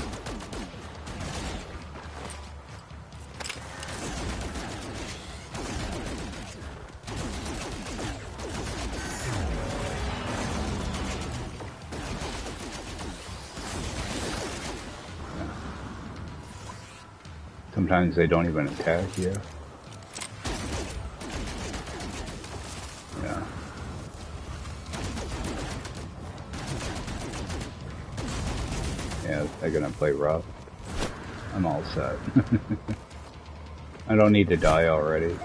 Sometimes they don't even attack you. Yeah. Yeah, they're gonna play rough. I'm all set. I don't need to die already.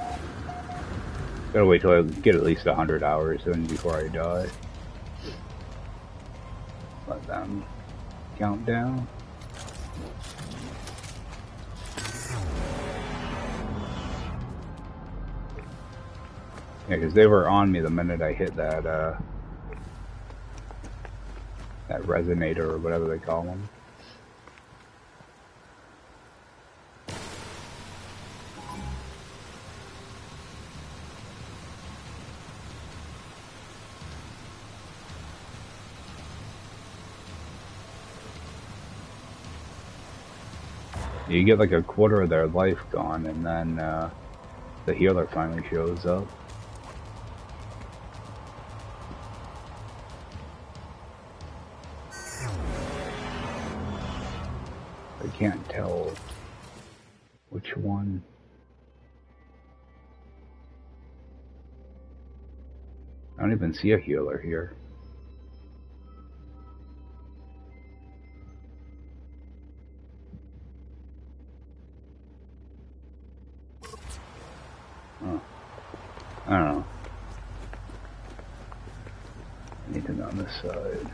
Gotta wait till I get at least 100 hours in before I die. Let them count down. Yeah, because they were on me the minute I hit that, that resonator or whatever they call them. You get like a quarter of their life gone, and then the healer finally shows up. I can't tell which one. I don't even see a healer here. Oh, I don't know. Anything on this side?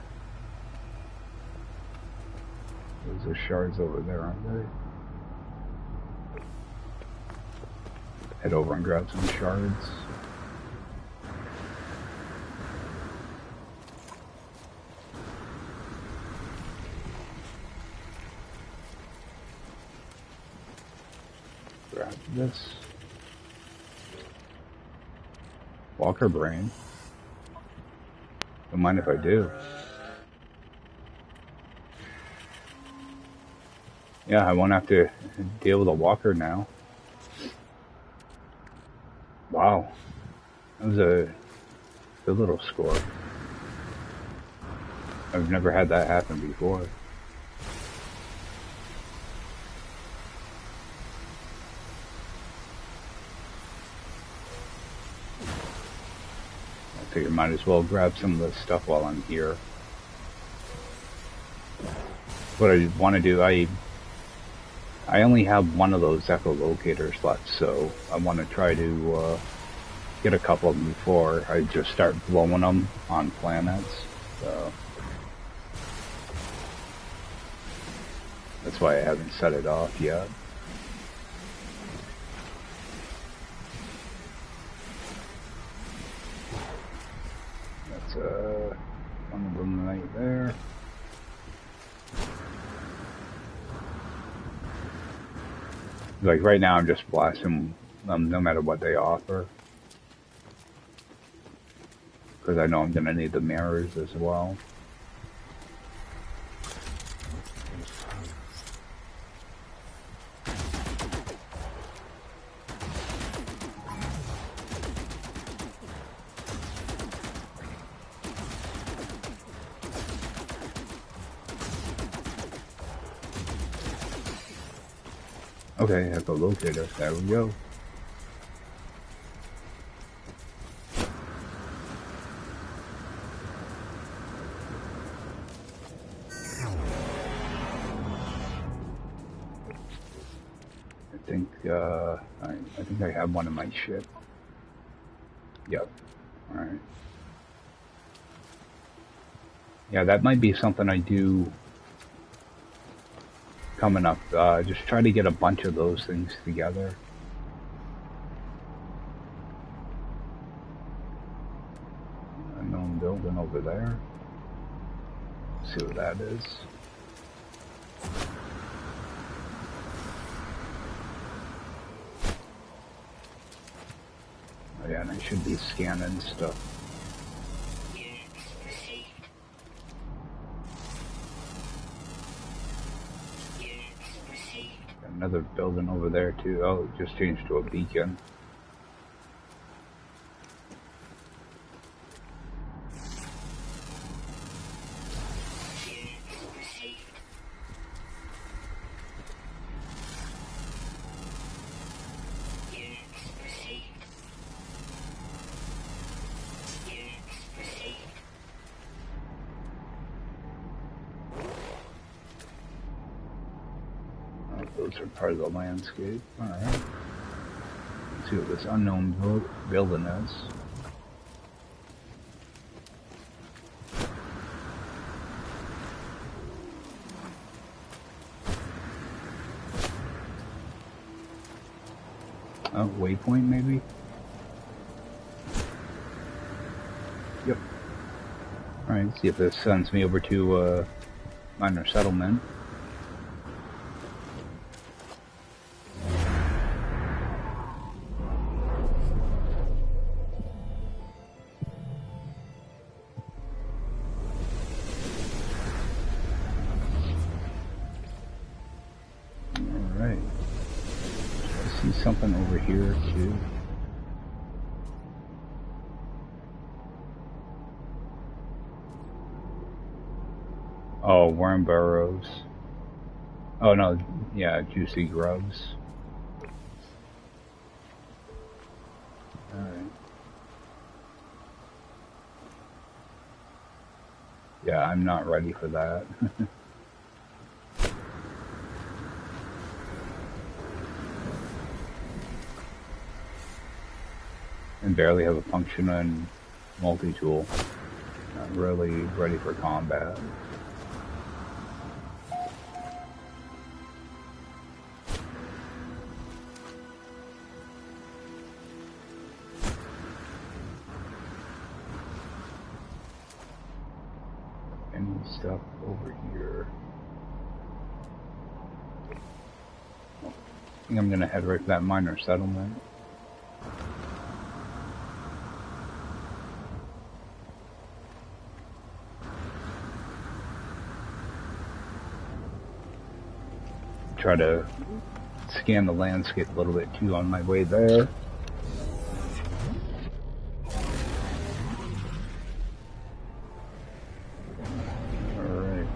Those are shards over there, aren't they? Head over and grab some shards. Grab this. Walker brain. Don't mind if I do. Yeah, I won't have to deal with a walker now. Wow. That was a good little score. I've never had that happen before. I figure might as well grab some of this stuff while I'm here. What I want to do, I only have one of those echolocators left, so I want to try to get a couple of them before I just start blowing them on planets. So that's why I haven't set it off yet. That's one of them right there. Like right now I'm just blasting them no matter what they offer. Because I know I'm going to need the mirrors as well. Okay, echolocator, there we go. I think I have one in my ship. Yep. Alright. Yeah, that might be something I do coming up. Just try to get a bunch of those things together. Unknown building over there. Let's see what that is. Oh yeah, and I should be scanning stuff. Another building over there too. Oh, it just changed to a beacon. Those are part of the landscape. Alright. Let's see what this unknown building is. Oh, waypoint maybe? Yep. Alright, see if this sends me over to minor settlement. Something over here too. Oh, worm burrows. Oh no, yeah, juicy grubs. Alright. Yeah, I'm not ready for that. And barely have a functioning multi-tool. Not really ready for combat. Any stuff over here? I think I'm gonna head right for that minor settlement. Try to scan the landscape a little bit too on my way there. Alright.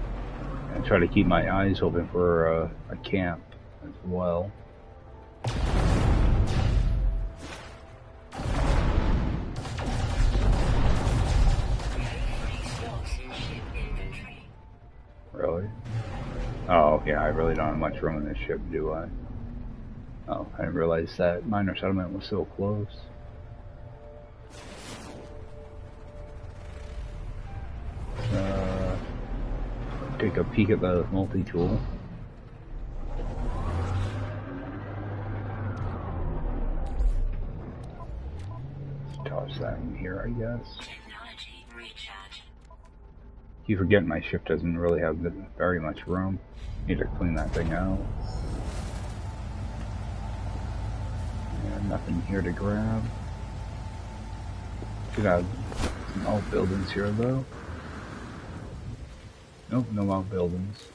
And try to keep my eyes open for a camp as well. Really? Oh, yeah, I really don't have much room in this ship, do I? Oh, I didn't realize that minor settlement was so close. Take a peek at the multi-tool. Toss that in here, I guess. Technology recharge. Keep forgetting my ship doesn't really have very much room. Need to clean that thing out. Yeah, nothing here to grab. Should have some outbuildings here though. Nope, no outbuildings.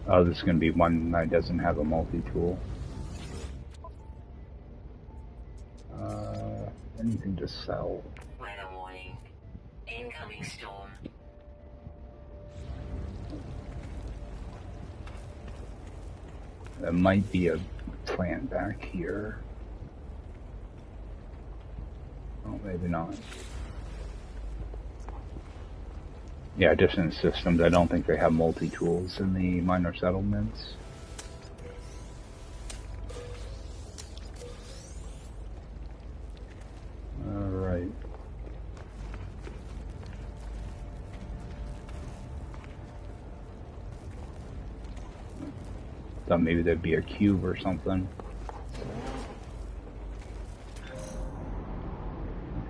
Oh, this is going to be one that doesn't have a multi-tool. Anything to sell? Weather warning. Incoming storm. There might be a plant back here. Oh, maybe not. Yeah, different systems. I don't think they have multi-tools in the minor settlements. Alright. Thought maybe there'd be a cube or something.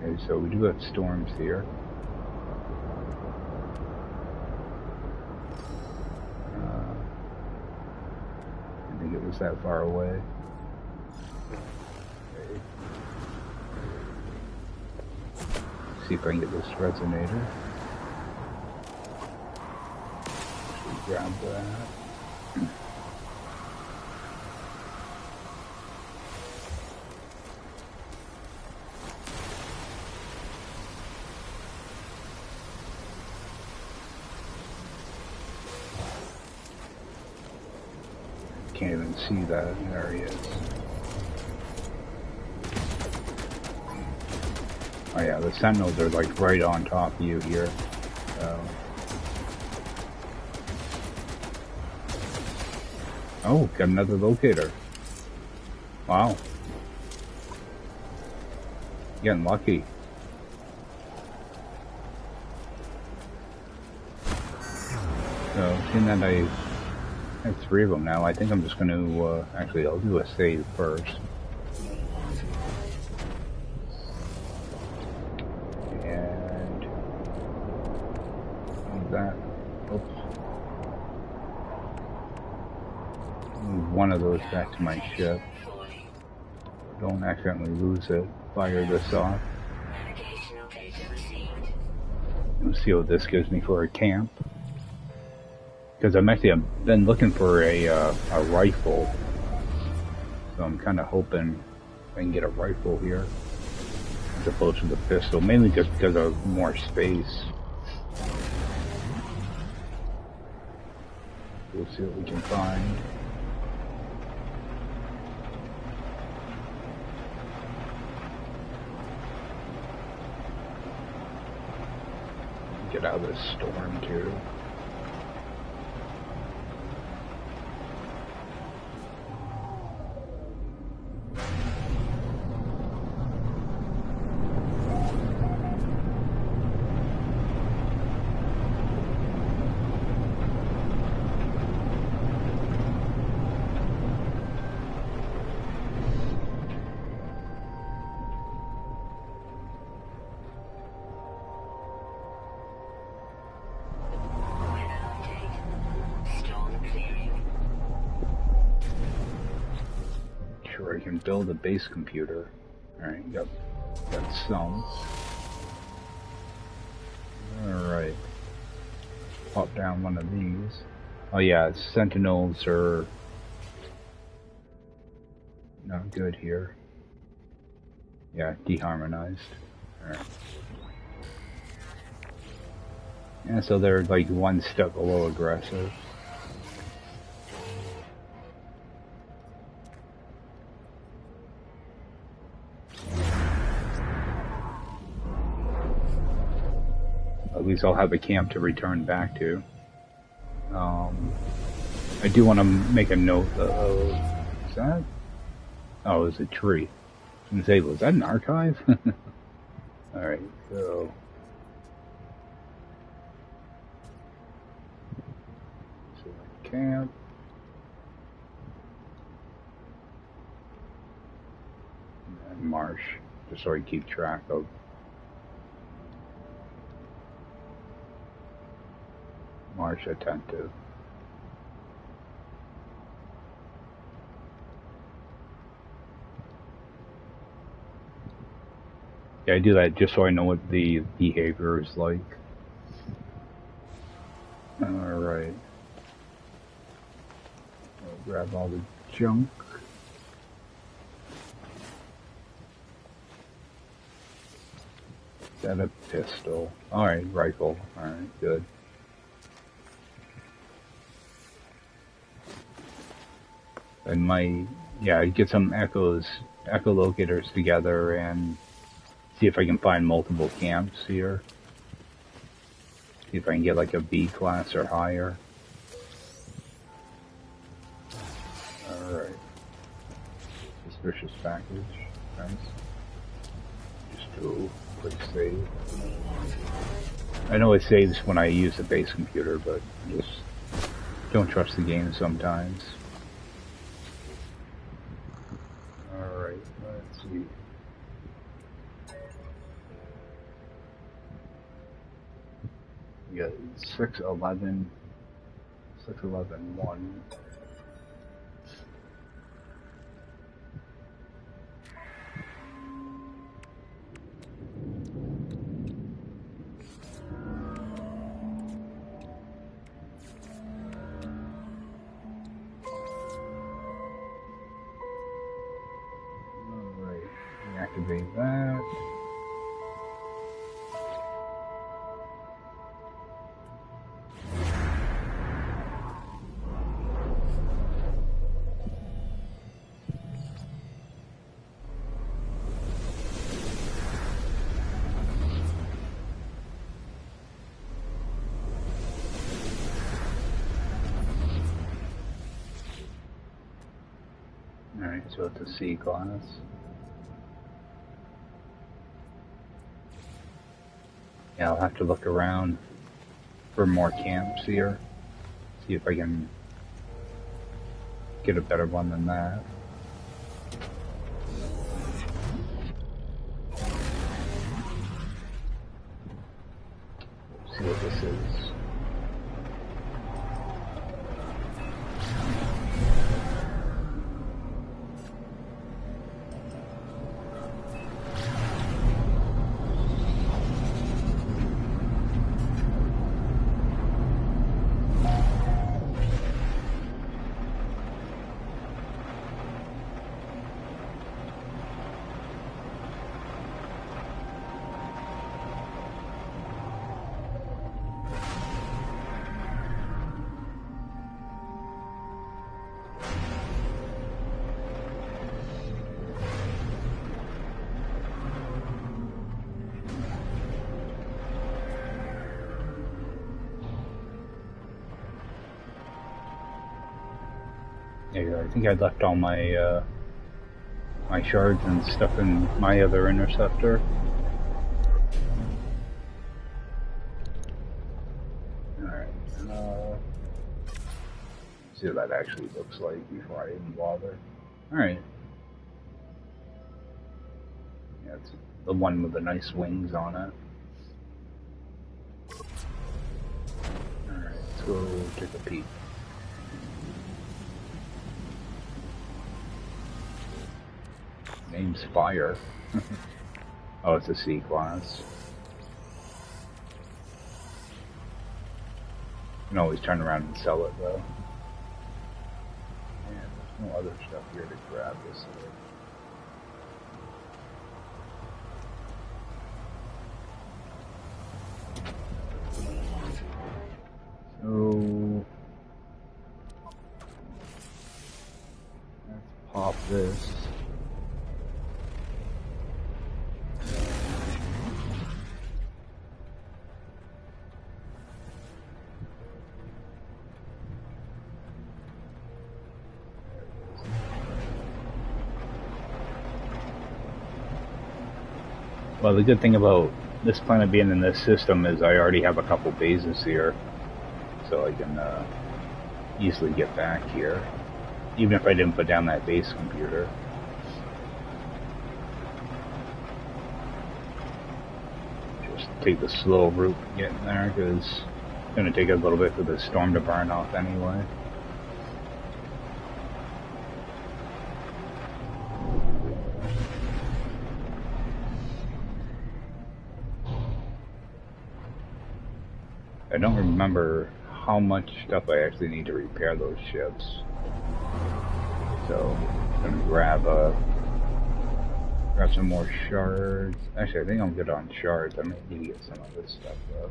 Okay, so we do have storms here. I think it was that far away. Okay. See if I can get this resonator. Grab that. Can't even see that. There he is. Oh yeah, the sentinels are like right on top of you here. So. Oh, got another locator. Wow. Getting lucky. So, seeing that I have 3 of them now, I think I'm just going to, actually, I'll do a save first. And move that. Oops. Move one of those back to my ship. Don't accidentally lose it. Fire this off. Let's see what this gives me for a camp. Because I've been looking for a rifle. So I'm kind of hoping I can get a rifle here. As opposed to the pistol. Mainly just because of more space. We'll see what we can find. Get out of this storm too. Sure, I can build a base computer. Alright, yep. Got some. Alright. Pop down one of these. Oh yeah, sentinels are not good here. Yeah, deharmonized. Alright. Yeah, so they're like one step below aggressive. At least I'll have a camp to return back to. I do want to make a note of... Is that? Oh, it's a tree. I was going to say, was that an archive? Alright, so... Camp. And marsh, just so I keep track of. Marsh attentive. Yeah, I do that just so I know what the behavior is like. Alright. I'll grab all the junk. Is that a pistol? Alright, rifle. Alright, good. I might, yeah, get some echolocators together and see if I can find multiple camps here. See if I can get like a B class or higher. Alright. Suspicious package. Nice. Just do a quick save. I know it saves when I use the base computer, but just don't trust the game sometimes. Alright, let's see. We got 611, 611-1. Activate that. Alright, so it's a C class. Yeah, I'll have to look around for more camps here. See if I can get a better one than that. See what this is. Yeah, I think I left all my my shards and stuff in my other interceptor. Alright, see what that actually looks like before I even bother. Alright. Yeah, it's the one with the nice wings on it. Alright, let's go take a peek. Name's Fire. Oh, it's a C class. You can always turn around and sell it though. And there's no other stuff here to grab this way. So let's pop this. Well, the good thing about this planet being in this system is I already have a couple bases here, so I can easily get back here, even if I didn't put down that base computer. Just take the slow route getting there, because it's going to take a little bit for the storm to burn off anyway. I don't remember how much stuff I actually need to repair those ships. So I'm gonna grab some more shards. Actually, I think I'm good on shards. I might need to get some of this stuff though.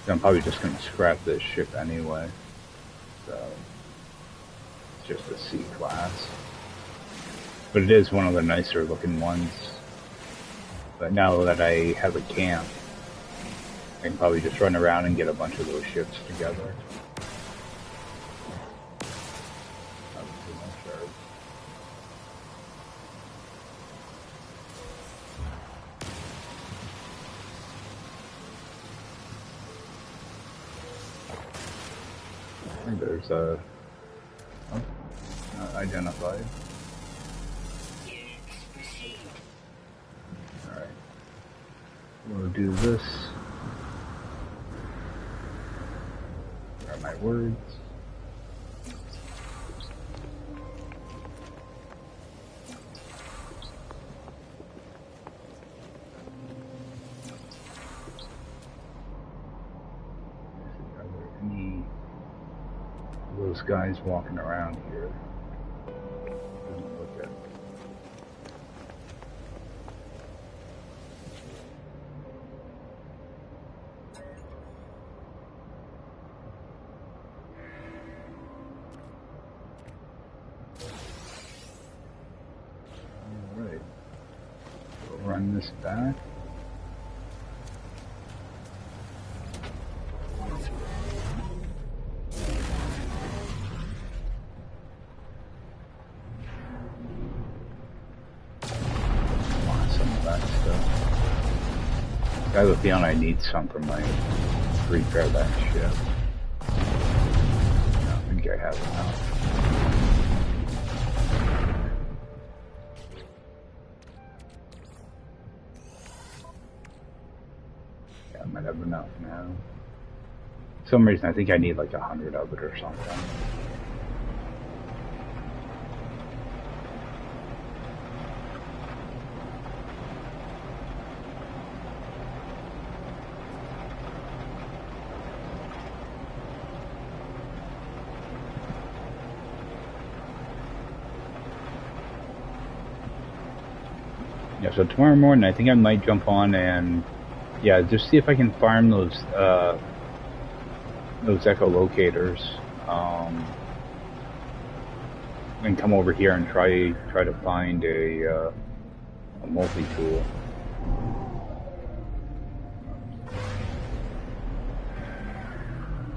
I'm probably just going to scrap this ship anyway. So, it's just a C class. But it is one of the nicer looking ones. But now that I have a camp, I can probably just run around and get a bunch of those ships together. There's a identified. Alright. We'll do this. Where are my words? Those guys walking around here. Doesn't look good. Alright. We'll run this back. I have a feeling I need some for my repair that ship. I don't think I have enough. Yeah, I might have enough now. For some reason I think I need like 100 of it or something. Yeah, so tomorrow morning I think I might jump on and just see if I can farm those echolocators. and come over here and try to find a multi-tool.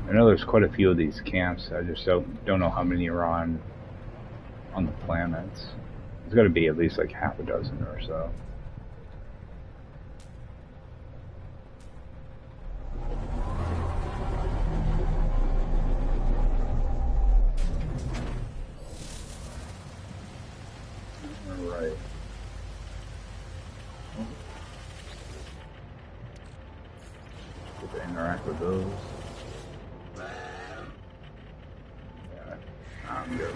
I know there's quite a few of these camps. I just don't know how many are on the planets. There's got to be at least like half a dozen or so. Alright. Get to interact with those. Yeah, I'm good.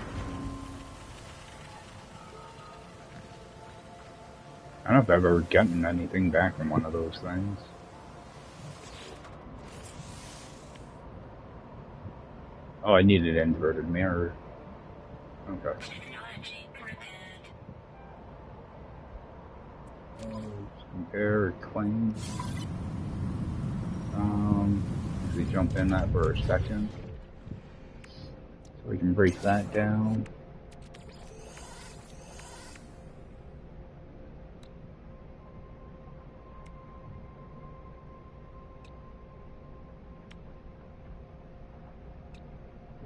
I don't know if I've ever gotten anything back from one of those things. Oh, I need an inverted mirror. Okay. Technology prepared. Compare claims. We jump in that for a second. So we can break that down.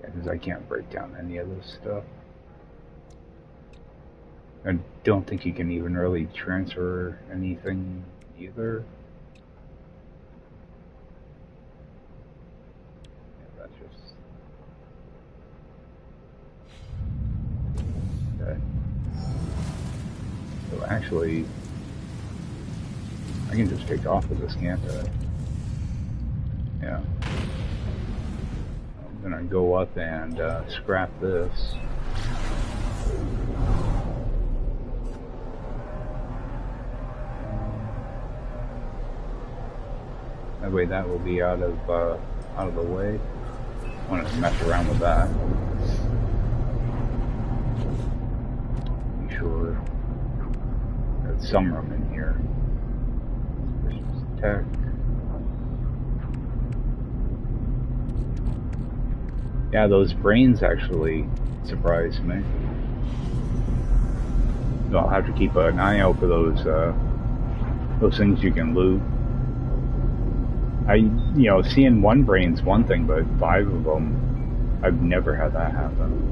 Yeah, because I can't break down any of this stuff. I don't think you can even really transfer anything either. Yeah, that's just... Okay. So actually, I can just take off of this, can't I? Yeah. I'm gonna go up and scrap this. That way that will be out of the way. I want to mess around with that. Be sure there's some room in here. Suspicious tech. Yeah, those brains actually surprised me. So I'll have to keep an eye out for those things you can loot. Seeing one brain's one thing, but 5 of them, I've never had that happen.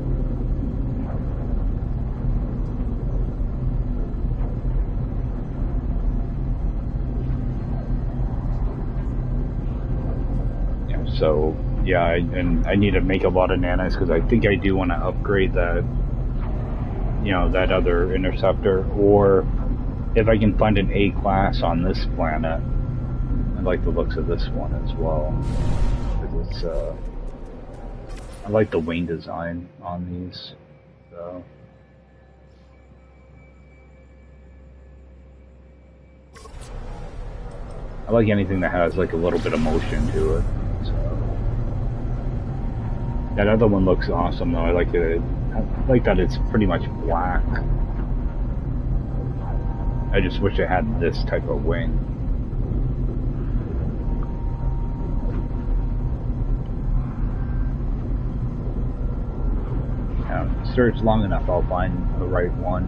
Yeah, so, yeah, I need to make a lot of nanos, because I think I do want to upgrade that, that other interceptor, or if I can find an A class on this planet. I like the looks of this one as well. It's, I like the wing design on these. So. I like anything that has like a little bit of motion to it. So. That other one looks awesome though. I like that it's pretty much black. I just wish it had this type of wing. Search long enough, I'll find the right one.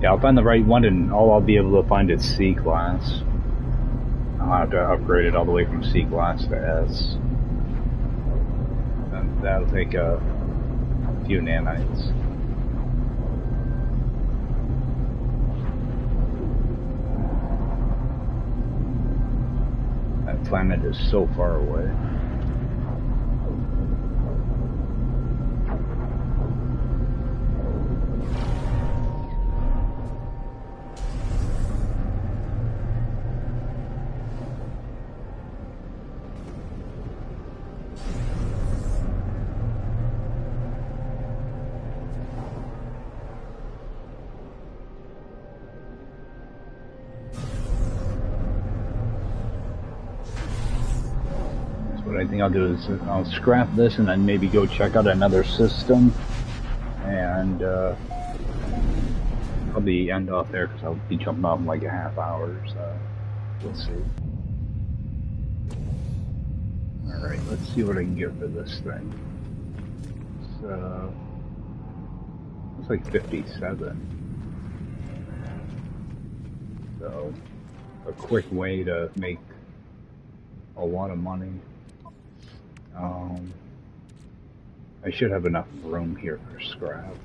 Yeah, I'll find the right one, and all I'll be able to find is C class. I'll have to upgrade it all the way from C class to S. And that'll take a few nanites. That planet is so far away. I think I'll do is I'll scrap this and then maybe go check out another system, and probably end off there because I'll be jumping off in like a half hour, so we'll see. Alright, let's see what I can get for this thing. So, it's like 57. So, a quick way to make a lot of money. I should have enough room here for scrap.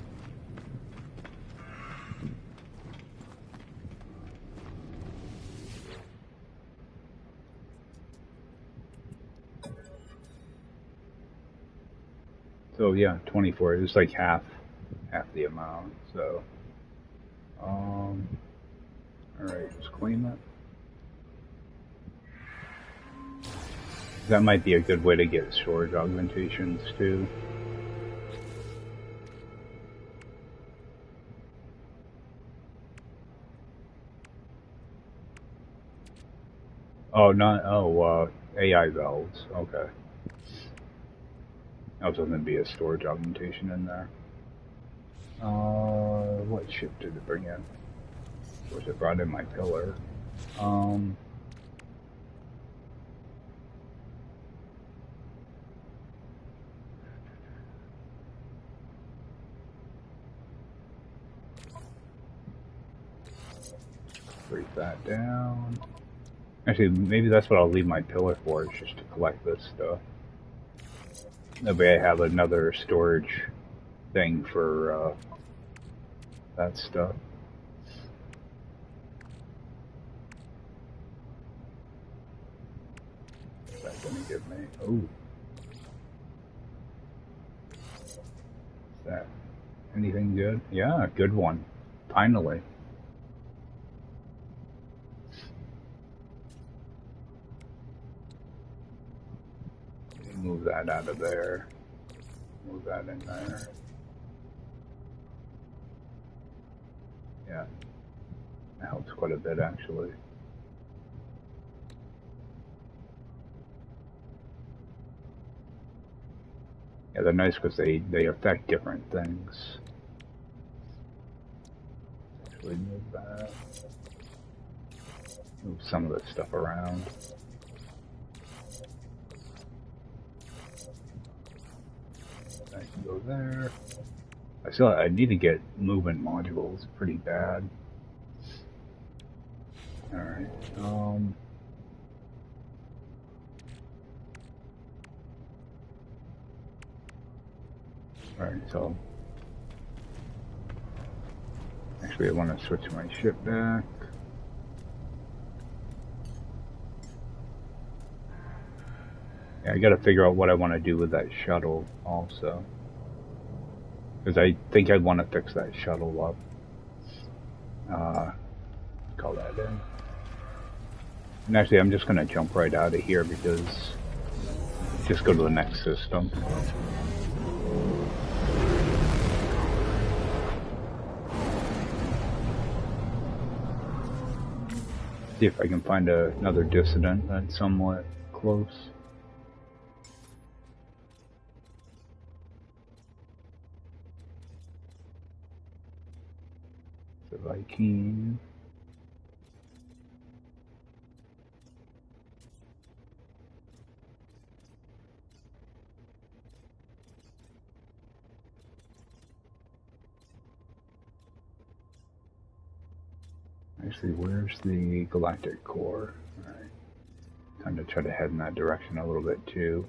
So yeah, 24 is like half the amount. So, all right, let's clean that. That might be a good way to get storage augmentations too. Oh, not AI valves. Okay, I was going to be a storage augmentation in there. What ship did it bring in? Of course, it brought in my pillar. Break that down. Actually, maybe that's what I'll leave my pillar for, is just to collect this stuff. That way I have another storage thing for that stuff. What's that gonna give me? Oh. Is that anything good? Yeah, good one. Finally. Move that out of there. Move that in there. Yeah. That helps quite a bit, actually. Yeah, they're nice because they affect different things. Actually move that. Move some of the stuff around. That can go there. I need to get movement modules pretty bad. Alright. Alright, so actually I want to switch my ship back. Yeah, I gotta figure out what I want to do with that shuttle also. Because I think I want to fix that shuttle up. Call that in. And actually I'm just gonna jump right out of here because just go to the next system. See if I can find another dissident that's somewhat close. The Viking. Actually, where's the galactic core? Alright. Time to try to head in that direction a little bit too.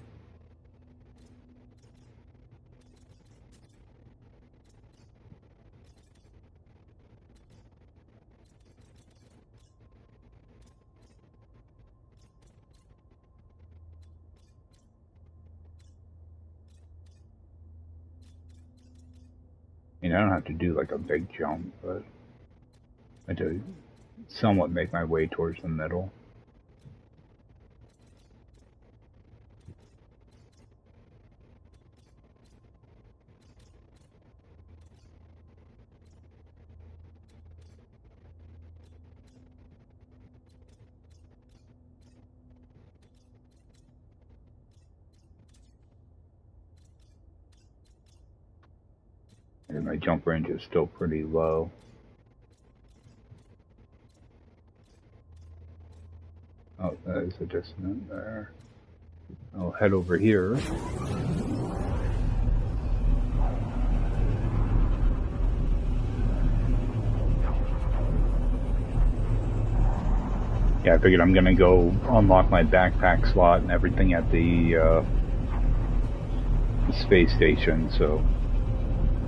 I mean, I don't have to do like a big jump, but I do somewhat make my way towards the middle. And my jump range is still pretty low. Oh, that is a dissonant there. I'll head over here. Yeah, I figured I'm gonna go unlock my backpack slot and everything at the space station. So,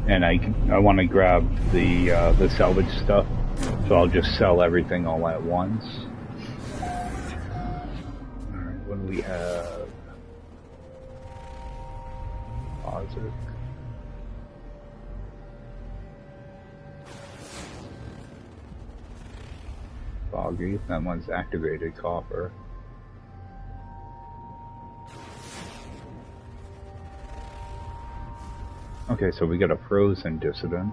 and I want to grab the salvage stuff. So I'll just sell everything all at once. All right, what do we have? Deposit. Foggy. That one's activated copper. Okay, so we got a frozen dissident.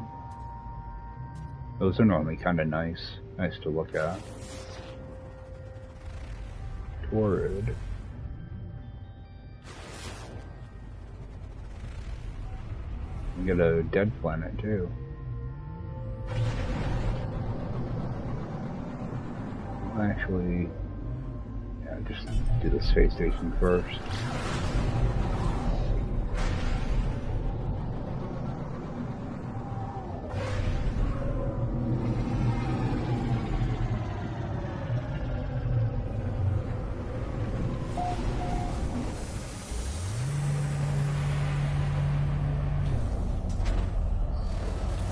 Those are normally kind of nice to look at. Torrid. We got a dead planet too. Actually, yeah, just do the space station first.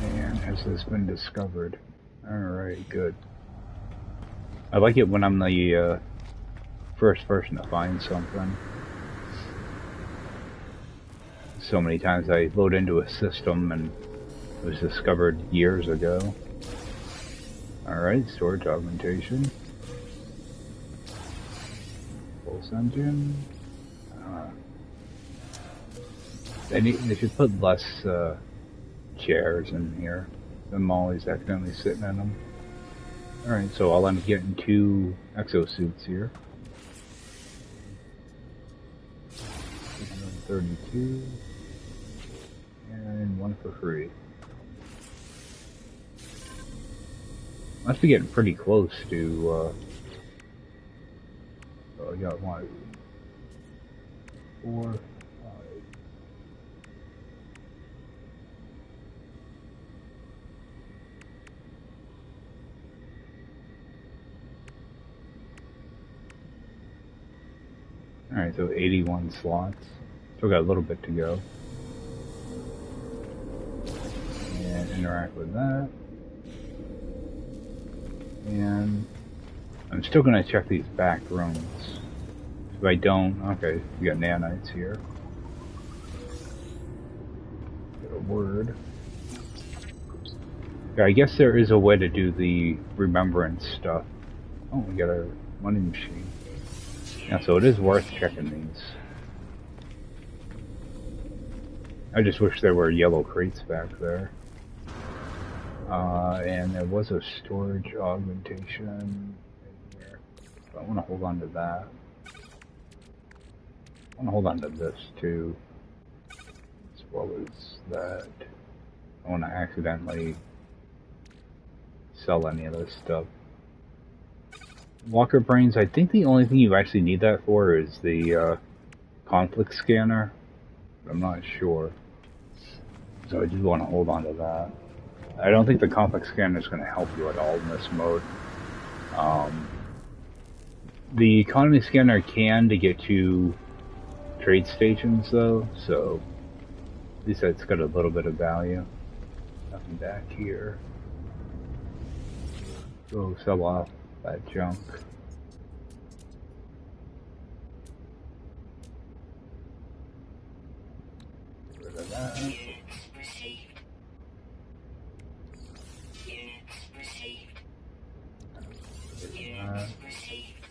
And has this been discovered? Alright, good. I like it when I'm the first person to find something. So many times I load into a system and it was discovered years ago. Alright, storage augmentation. Pulse engine. They should put less chairs in here. I'm always accidentally sitting in them. Alright, so I'll end up getting 2 exosuits here. 32. And 1 for free. Must be getting pretty close to, oh, I got 1, 4, 5. Alright, so 81 slots. Still got a little bit to go. And interact with that. And I'm still going to check these back rooms. If I don't, okay, we got nanites here. Get a word. Yeah, I guess there is a way to do the remembrance stuff. Oh, we got a money machine. Yeah, so it is worth checking these. I just wish there were yellow crates back there. And there was a storage augmentation in here. So I want to hold on to that. I want to hold on to this too, as well as that. I want to accidentally sell any of this stuff. Walker brains, I think the only thing you actually need that for is the conflict scanner. I'm not sure. So I do want to hold on to that. I don't think the conflict scanner is going to help you at all in this mode. The economy scanner can to get you trade stations though, so at least it's got a little bit of value. Nothing back here. Go sell off that junk. Get rid of that. Units received. Units received. Units received.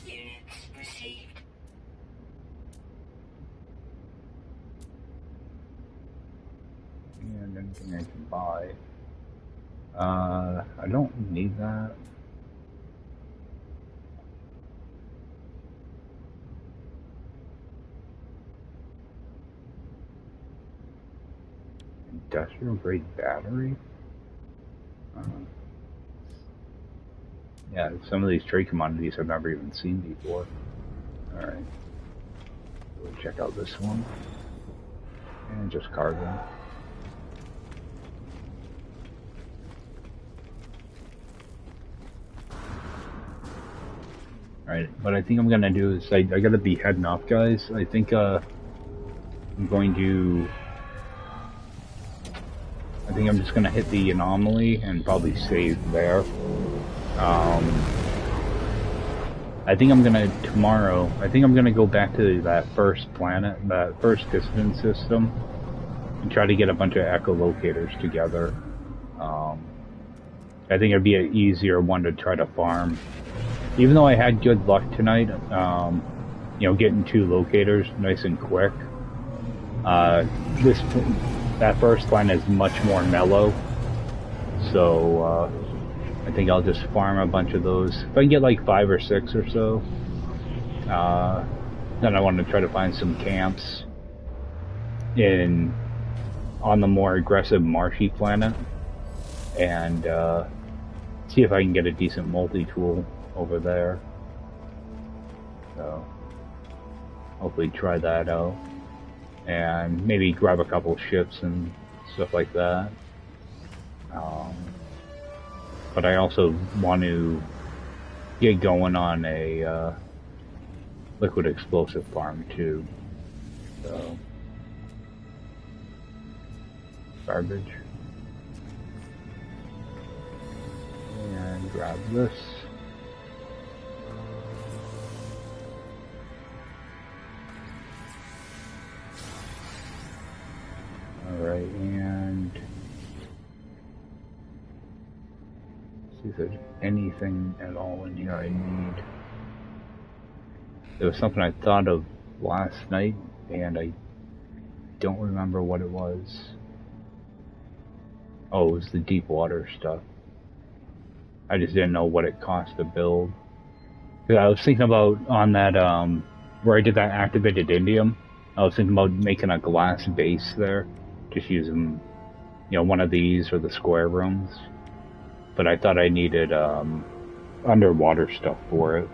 Units received. And anything I can buy. I don't need that. Industrial grade battery? Yeah, some of these trade commodities I've never even seen before. Alright. We'll check out this one. And just cargo. Alright, what I think I'm gonna do is I gotta be heading off, guys. I think I'm just gonna hit the anomaly and probably save there. I think I'm gonna go back to that first planet, that first distant system, and try to get a bunch of echolocators together. I think it'd be an easier one to try to farm. Even though I had good luck tonight, you know, getting 2 locators nice and quick. That first planet is much more mellow, so I think I'll just farm a bunch of those. If I can get like 5 or 6 or so, then I want to try to find some camps on the more aggressive marshy planet, and see if I can get a decent multi-tool over there. So hopefully try that out, and maybe grab a couple ships and stuff like that. But I also want to get going on a liquid explosive farm too. So garbage. And grab this. Alright, and see if there's anything at all in here I need. There was something I thought of last night, and I don't remember what it was. Oh, it was the deep water stuff. I just didn't know what it cost to build. Cause I was thinking about on that, where I did that activated indium, I was thinking about making a glass base there. Just using, you know, one of these or the square rooms. But I thought I needed underwater stuff for it.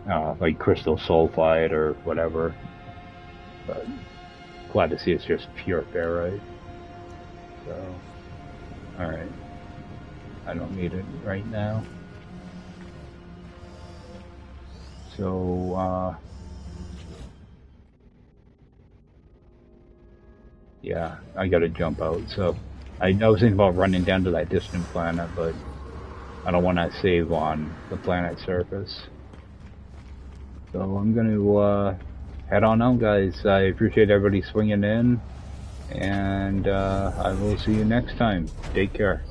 Like crystal sulfide or whatever. But glad to see it's just pure ferrite. So, alright. I don't need it right now. So, yeah, I gotta jump out. So, I was thinking about running down to that distant planet, but I don't want to save on the planet's surface. So I'm gonna head on out, guys. I appreciate everybody swinging in, and I will see you next time. Take care.